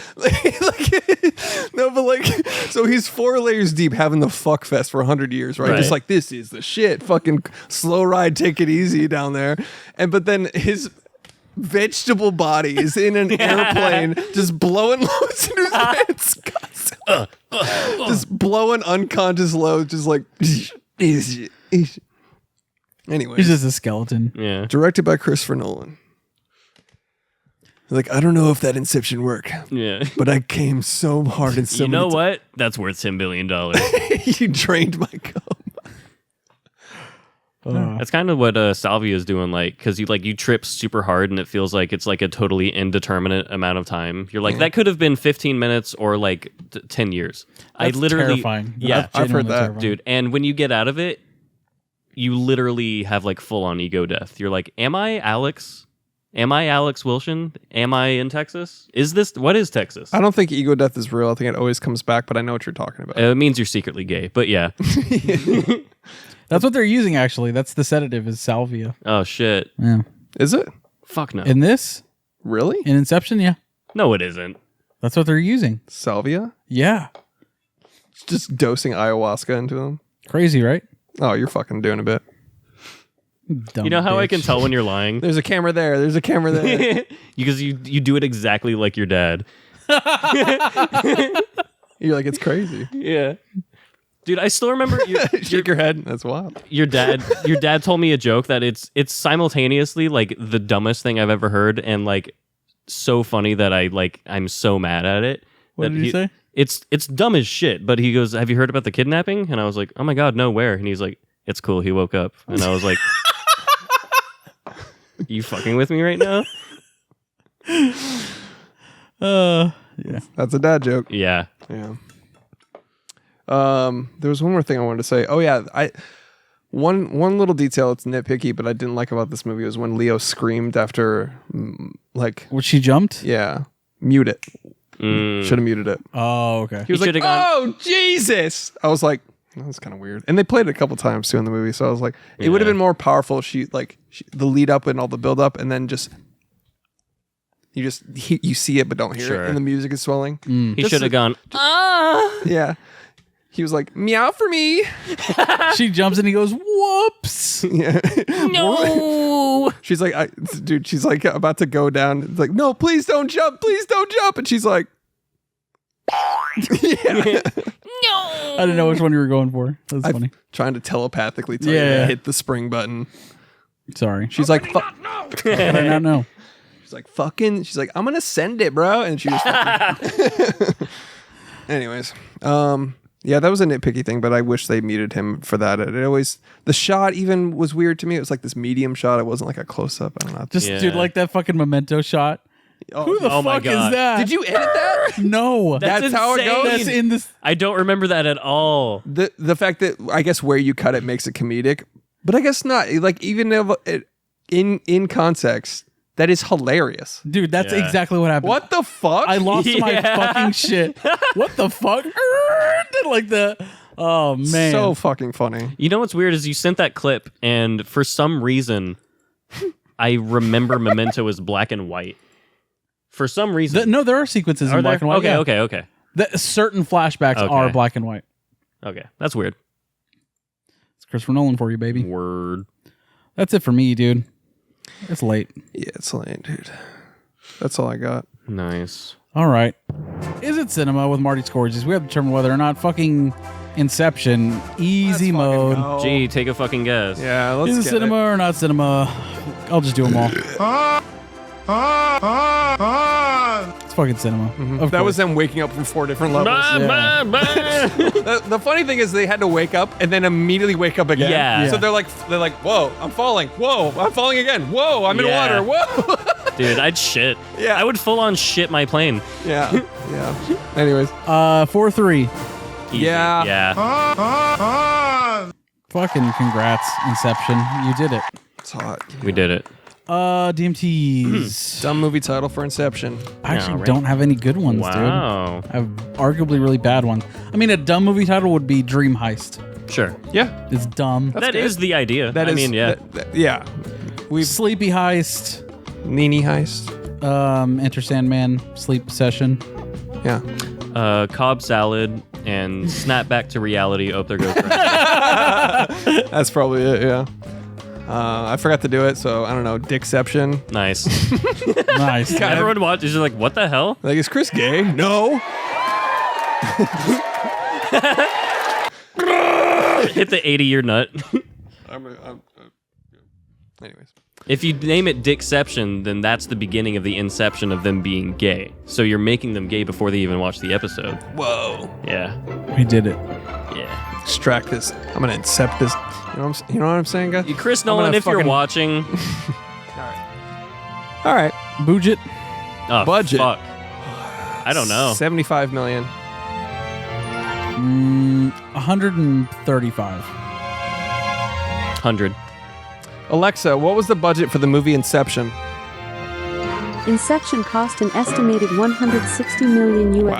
Speaker 1: no, but like, so he's 4 layers deep having the fuck fest for 100 years, right?
Speaker 4: Right.
Speaker 1: Just like, this is the shit. Fucking slow ride, take it easy down there. But then his vegetable body is in an airplane, just blowing loads in his pants. Just blowing unconscious loads, just like. Anyway,
Speaker 2: He's just a skeleton.
Speaker 4: yeah.
Speaker 1: directed by Christopher Nolan. Like, I don't know if that Inception worked,
Speaker 4: Yeah.
Speaker 1: but I came so hard and so
Speaker 4: You know
Speaker 1: many
Speaker 4: what? That's worth $10 billion.
Speaker 1: You drained my cum.
Speaker 4: That's kind of what Salvia is doing, like, because you trip super hard and it feels like it's like a totally indeterminate amount of time. You're like, that could have been 15 minutes or like 10 years.
Speaker 2: That's
Speaker 4: I literally,
Speaker 2: terrifying.
Speaker 4: yeah,
Speaker 2: That's
Speaker 1: I've heard
Speaker 2: genuinely
Speaker 1: that,
Speaker 2: terrifying.
Speaker 4: dude. And when you get out of it, you literally have like full on ego death. You're like, am I Alex? Am I Alex Wilson? Am I in Texas? What is Texas?
Speaker 1: I don't think ego death is real. I think it always comes back, but I know what you're talking about.
Speaker 4: It means you're secretly gay, but yeah.
Speaker 2: That's what they're using, actually. That's the sedative, is salvia.
Speaker 4: Oh shit.
Speaker 2: Yeah.
Speaker 1: Is it?
Speaker 4: Fuck no.
Speaker 2: In this,
Speaker 1: Really?
Speaker 2: in Inception, yeah.
Speaker 4: No, it isn't.
Speaker 2: That's what they're using.
Speaker 1: Salvia?
Speaker 2: Yeah.
Speaker 1: Just dosing ayahuasca into them?
Speaker 2: Crazy, right?
Speaker 1: Oh, you're fucking doing a bit.
Speaker 2: Dumb
Speaker 4: You know how I
Speaker 2: bitch.
Speaker 4: can tell when you're lying?
Speaker 1: There's a camera there. There's a camera there.
Speaker 4: Because you do it exactly like your dad.
Speaker 1: You're like, it's crazy.
Speaker 4: Yeah. Dude, I still remember
Speaker 1: Shake your head. That's wild.
Speaker 4: your dad told me a joke that it's simultaneously like the dumbest thing I've ever heard and like so funny that I'm so mad at it.
Speaker 2: What
Speaker 4: that
Speaker 2: did he say?
Speaker 4: It's dumb as shit, but he goes, "Have you heard about the kidnapping?" And I was like, "Oh my god, no, where?" And he's like, "It's cool, he woke up." And I was like, "You fucking with me right now?"
Speaker 2: Yeah.
Speaker 1: That's a dad joke.
Speaker 4: Yeah.
Speaker 1: Yeah. There was one more thing I wanted to say. Oh yeah, one little detail. It's nitpicky, but I didn't like about this movie was when Leo screamed after,
Speaker 2: When she jumped?
Speaker 1: yeah, mute it.
Speaker 4: Mm.
Speaker 1: Should have muted it.
Speaker 2: Oh, okay.
Speaker 1: He was
Speaker 4: He
Speaker 1: like,
Speaker 4: should've gone-
Speaker 1: "Oh Jesus!" I was like, "That's kind of weird." And they played it a couple times too in the movie, so I was like, it would have
Speaker 4: Yeah.
Speaker 1: been more powerful if the lead up and all the build up, and then you see it but don't hear
Speaker 4: Sure.
Speaker 1: it, and the music is swelling.
Speaker 4: He
Speaker 1: Just
Speaker 4: should have
Speaker 1: a-
Speaker 4: gone,
Speaker 1: Yeah, he was like, "Meow for me."
Speaker 2: She jumps and he goes, whoops.
Speaker 1: Yeah.
Speaker 4: "No."
Speaker 1: She's like, dude, she's like about to go down. It's like, "No, please don't jump. Please don't jump." And she's like, yeah.
Speaker 2: I didn't know which one you were going for. That's
Speaker 1: I'm
Speaker 2: funny.
Speaker 1: trying to telepathically tell you
Speaker 2: Yeah.
Speaker 1: to hit the spring button.
Speaker 2: Sorry.
Speaker 1: She's like,
Speaker 2: I did not know.
Speaker 1: she's like, fucking, she's like, "I'm going to send it, bro." And she just fucking anyways, yeah, that was a nitpicky thing, but I wish they muted him for that. It always, the shot even was weird to me. It was like this medium shot. It wasn't like a close up. I don't know.
Speaker 2: Just,
Speaker 4: Yeah.
Speaker 2: dude, like that fucking memento shot. Who the
Speaker 4: Oh my
Speaker 2: fuck is
Speaker 4: God.
Speaker 2: that?
Speaker 1: Did you edit that?
Speaker 2: No.
Speaker 1: That's how it goes?
Speaker 2: That's in this.
Speaker 4: I don't remember that at all.
Speaker 1: The fact that I guess where you cut it makes it comedic, but I guess not. Like even if it, in context, that is hilarious.
Speaker 2: Dude, that's
Speaker 4: Yeah.
Speaker 2: exactly what happened.
Speaker 1: What the fuck?
Speaker 2: I lost my
Speaker 4: Yeah.
Speaker 2: fucking shit. What the fuck? Like the. Oh, man.
Speaker 1: So fucking funny.
Speaker 4: You know what's weird is you sent that clip, and for some reason, I remember Memento as black and white. For some reason.
Speaker 2: No, there are sequences
Speaker 4: Are
Speaker 2: in black
Speaker 4: there?
Speaker 2: and white.
Speaker 4: Okay,
Speaker 2: yeah.
Speaker 4: okay.
Speaker 2: Certain flashbacks
Speaker 4: Okay.
Speaker 2: are black and white.
Speaker 4: Okay. That's weird.
Speaker 2: It's Christopher Nolan for you, baby.
Speaker 4: Word.
Speaker 2: That's it for me, dude. It's late.
Speaker 1: Yeah, it's late, dude. That's all I got.
Speaker 4: Nice.
Speaker 2: All right. Is it cinema with Marty Scourges? We have to determine whether or not fucking Inception easy mode.
Speaker 4: Gee, take a fucking guess.
Speaker 1: Yeah, let's
Speaker 2: Is it
Speaker 1: get
Speaker 2: cinema or not cinema? I'll just do them all. It's fucking cinema. Of
Speaker 1: That
Speaker 2: course.
Speaker 1: was them waking up from 4 different levels.
Speaker 2: Yeah.
Speaker 1: The funny thing is they had to wake up and then immediately wake up again.
Speaker 4: Yeah.
Speaker 1: So they're like, "Whoa, I'm falling. Whoa, I'm falling again. Whoa, I'm in
Speaker 4: Yeah.
Speaker 1: water. Whoa."
Speaker 4: Dude, I'd shit.
Speaker 1: Yeah.
Speaker 4: I would full on shit my plane.
Speaker 1: Yeah. Yeah. Anyways.
Speaker 2: 4-3.
Speaker 4: Easy.
Speaker 1: Yeah.
Speaker 4: Yeah.
Speaker 2: Fucking congrats, Inception. You did it.
Speaker 1: It's hot.
Speaker 4: We did it.
Speaker 2: DMTs.
Speaker 1: Dumb movie title for Inception.
Speaker 2: I actually
Speaker 4: right.
Speaker 2: don't have any good ones,
Speaker 4: Wow.
Speaker 2: dude. I have arguably really bad ones. I mean, a dumb movie title would be Dream Heist.
Speaker 4: Sure.
Speaker 1: Yeah.
Speaker 2: It's dumb.
Speaker 4: That is the idea.
Speaker 1: That
Speaker 4: I
Speaker 1: is.
Speaker 4: mean, yeah.
Speaker 1: Yeah. We've
Speaker 2: Sleepy Heist.
Speaker 1: Nini Heist.
Speaker 2: Enter Sandman. Sleep Session.
Speaker 1: Yeah.
Speaker 4: Cobb salad and snap back to reality. Oh, there goes.
Speaker 1: That's probably it. Yeah. I forgot to do it, so I don't know. Dickception.
Speaker 4: Nice.
Speaker 2: Nice.
Speaker 4: Everyone watches. You're like, what the hell?
Speaker 1: Like, is Chris gay? No.
Speaker 4: Hit the 80-year nut.
Speaker 1: Anyways.
Speaker 4: If you name it Dickception, then that's the beginning of the inception of them being gay. So you're making them gay before they even watch the episode.
Speaker 1: Whoa.
Speaker 4: Yeah.
Speaker 2: We did it.
Speaker 4: Yeah.
Speaker 1: Extract this. I'm gonna incept this. You know what I'm saying, guys?
Speaker 4: Chris
Speaker 1: I'm
Speaker 4: Nolan,
Speaker 1: gonna
Speaker 4: if you're
Speaker 1: fucking-
Speaker 4: watching.
Speaker 1: All right.
Speaker 2: Budget.
Speaker 4: Oh,
Speaker 1: Budget.
Speaker 4: Fuck. I don't know.
Speaker 1: 75 million.
Speaker 2: 135.
Speaker 4: 100.
Speaker 1: Alexa, what was the budget for the movie Inception?
Speaker 5: Inception cost an estimated 160 million US.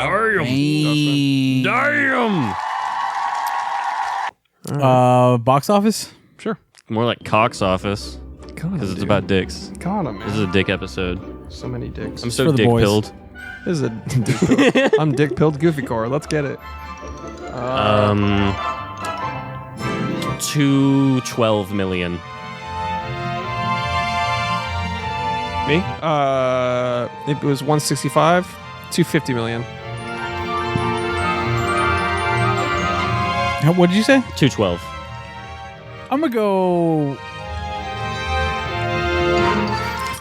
Speaker 4: Damn.
Speaker 2: Box office.
Speaker 1: Sure.
Speaker 4: More like Cox Office,
Speaker 1: God,
Speaker 4: because it's about dicks.
Speaker 1: God, man.
Speaker 4: This is a dick episode.
Speaker 1: So many dicks.
Speaker 4: I'm
Speaker 2: for
Speaker 4: so
Speaker 2: the
Speaker 4: dick
Speaker 2: boys.
Speaker 4: pilled.
Speaker 1: This is a dick pill. I'm dick pilled Goofy Core. Let's get it.
Speaker 4: 212 million.
Speaker 1: Me? It was 165. 250 million.
Speaker 2: What did you say?
Speaker 4: 212.
Speaker 2: I'm gonna go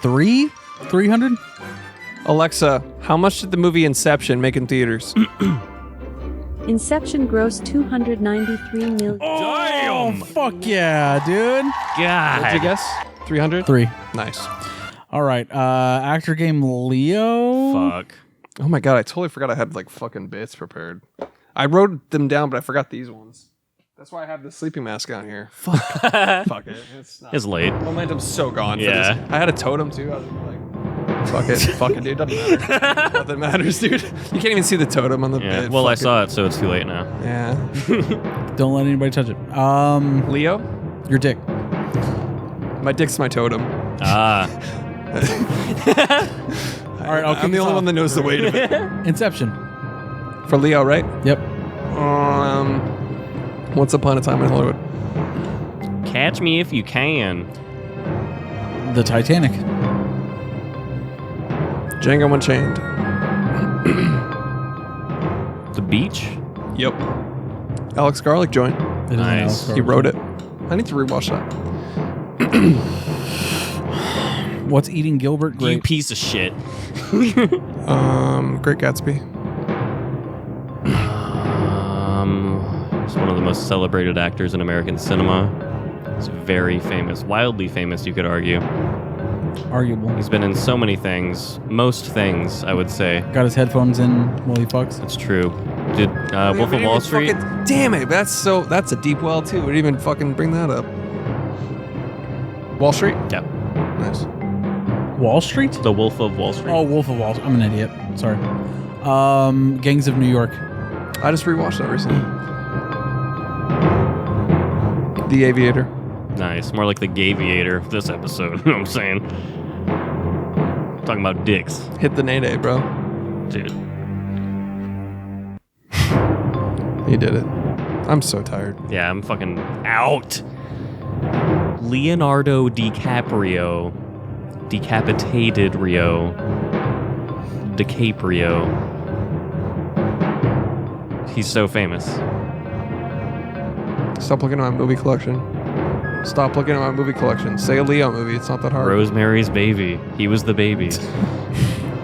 Speaker 2: 300.
Speaker 1: Alexa, how much did the movie Inception make in theaters?
Speaker 5: Inception grossed 293 million.
Speaker 2: Oh, fuck yeah, dude.
Speaker 4: God.
Speaker 1: What'd you guess? 300?
Speaker 2: 3.
Speaker 1: Nice.
Speaker 2: All right. Actor game Leo.
Speaker 4: Fuck.
Speaker 1: Oh my god, I totally forgot I had like fucking bits prepared. I wrote them down, but I forgot these ones. That's why I have the sleeping mask on here. Fuck. Fuck it. It's not.
Speaker 4: It's late.
Speaker 1: Momentum's so gone.
Speaker 4: Yeah.
Speaker 1: For this. I had a totem too. I was like, fuck it. Fuck it, dude. Doesn't matter. Nothing matters, dude. You can't even see the totem on the
Speaker 4: Yeah.
Speaker 1: bit.
Speaker 4: Well, I
Speaker 1: Fuck
Speaker 4: saw it, so it's too late now.
Speaker 1: it. Yeah.
Speaker 2: Don't let anybody touch it.
Speaker 1: Leo?
Speaker 2: Your dick.
Speaker 1: My dick's my totem.
Speaker 4: Ah.
Speaker 2: All right, I'll
Speaker 1: I'm the only one that knows the weight of it.
Speaker 2: Inception.
Speaker 1: For Leo, right?
Speaker 2: Yep.
Speaker 1: Once Upon a Time in Hollywood.
Speaker 4: Catch me if you can.
Speaker 2: The Titanic.
Speaker 1: Django Unchained.
Speaker 4: The beach?
Speaker 1: Yep. Alex Garlic joint.
Speaker 2: It is an
Speaker 4: Nice.
Speaker 2: Alex
Speaker 1: He
Speaker 2: Garland.
Speaker 1: wrote it. I need to rewatch that.
Speaker 2: What's Eating Gilbert
Speaker 4: You
Speaker 2: Grape?
Speaker 4: piece of shit.
Speaker 1: Great Gatsby.
Speaker 4: He's one of the most celebrated actors in American cinema. He's very famous, wildly famous, you could argue.
Speaker 2: Arguable.
Speaker 4: He's been in so many things, most things, I would say.
Speaker 2: Got his headphones in while he fucks.
Speaker 4: It's true. Did Wolf of Wall Street?
Speaker 1: Damn it! That's a deep well too. We didn't even fucking bring that up. Wall Street.
Speaker 4: Yeah.
Speaker 1: Nice.
Speaker 2: Wall Street?
Speaker 4: The Wolf of Wall Street.
Speaker 2: Oh, Wolf of Wall Street. I'm an idiot. Sorry. Gangs of New York.
Speaker 1: I just rewatched that recently. The Aviator.
Speaker 4: Nice. More like the Gaviator of this episode. You know what I'm saying? Talking about dicks.
Speaker 1: Hit the Nene, bro.
Speaker 4: Dude.
Speaker 1: He did it. I'm so tired.
Speaker 4: Yeah, I'm fucking out. Leonardo DiCaprio. Decapitated Rio. DiCaprio. He's so famous.
Speaker 1: Stop looking at my movie collection. Stop looking at my movie collection. Say a Leo movie. It's not that hard.
Speaker 4: Rosemary's Baby. He was the baby.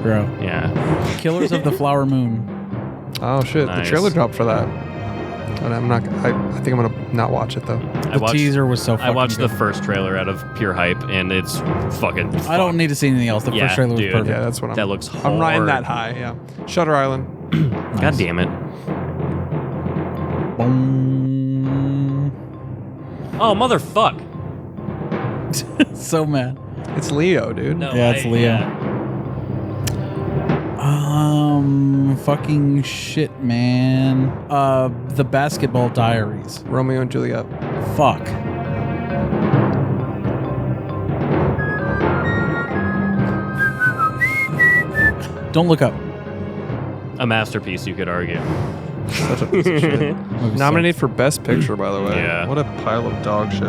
Speaker 2: Bro.
Speaker 4: Yeah.
Speaker 2: Killers of the Flower Moon.
Speaker 1: Oh shit!
Speaker 4: Nice.
Speaker 1: The trailer dropped for that. But I'm not. I think I'm gonna not watch it though.
Speaker 2: The teaser was so fucking
Speaker 4: I watched
Speaker 2: good.
Speaker 4: the first trailer out of pure hype, and it's fucking.
Speaker 2: I don't need to see anything else. The
Speaker 4: Yeah,
Speaker 2: first trailer was
Speaker 4: dude.
Speaker 2: perfect.
Speaker 1: Yeah, that's what
Speaker 4: That looks
Speaker 1: I'm riding
Speaker 4: hard.
Speaker 1: that high. Yeah, Shutter Island.
Speaker 4: God damn it!
Speaker 2: Boom.
Speaker 4: Oh motherfuck!
Speaker 2: So mad.
Speaker 1: It's Leo, dude.
Speaker 4: No,
Speaker 2: Yeah, it's Leo.
Speaker 4: yeah.
Speaker 2: Fucking shit, man. The Basketball Diaries.
Speaker 1: Romeo and Juliet.
Speaker 2: Fuck. Don't look up.
Speaker 4: A masterpiece, you could argue.
Speaker 1: Such a piece of shit.
Speaker 2: Movie
Speaker 1: Nominated for Best Picture, by the way.
Speaker 4: Yeah.
Speaker 1: What a pile of dog shit.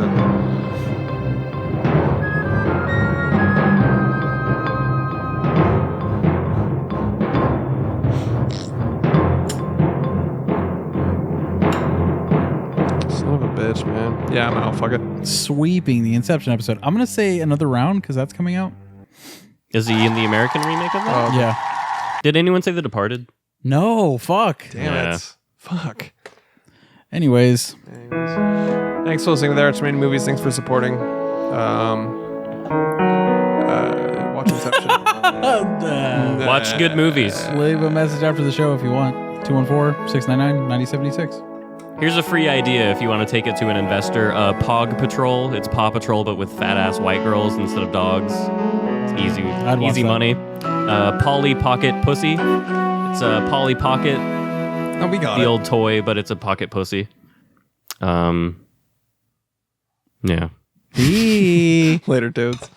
Speaker 1: Son of a bitch, man. Yeah, I'm out. Fuck it.
Speaker 2: Sweeping the Inception episode. I'm gonna say another round because that's coming out.
Speaker 4: Is he in the American remake of that?
Speaker 1: Oh,
Speaker 2: Yeah.
Speaker 4: Did anyone say The Departed?
Speaker 2: No. Fuck.
Speaker 1: damn
Speaker 4: Yeah.
Speaker 1: it. Fuck.
Speaker 2: Anyways.
Speaker 1: Thanks for listening to There Are Too Many Movies. Thanks for supporting. Watch Inception.
Speaker 4: Watch good movies.
Speaker 2: Leave a message after the show if you want. 214-699-9076.
Speaker 4: Here's a free idea if you want to take it to an investor. Pog Patrol. It's Paw Patrol, but with fat ass white girls instead of dogs. It's easy,
Speaker 2: I'd watch
Speaker 4: easy
Speaker 2: that.
Speaker 4: money. Polly Pocket Pussy. It's a Polly Pocket,
Speaker 1: Oh, we got
Speaker 4: the
Speaker 1: it.
Speaker 4: old toy, but it's a pocket pussy. Yeah.
Speaker 2: Bye.
Speaker 1: Later, dudes.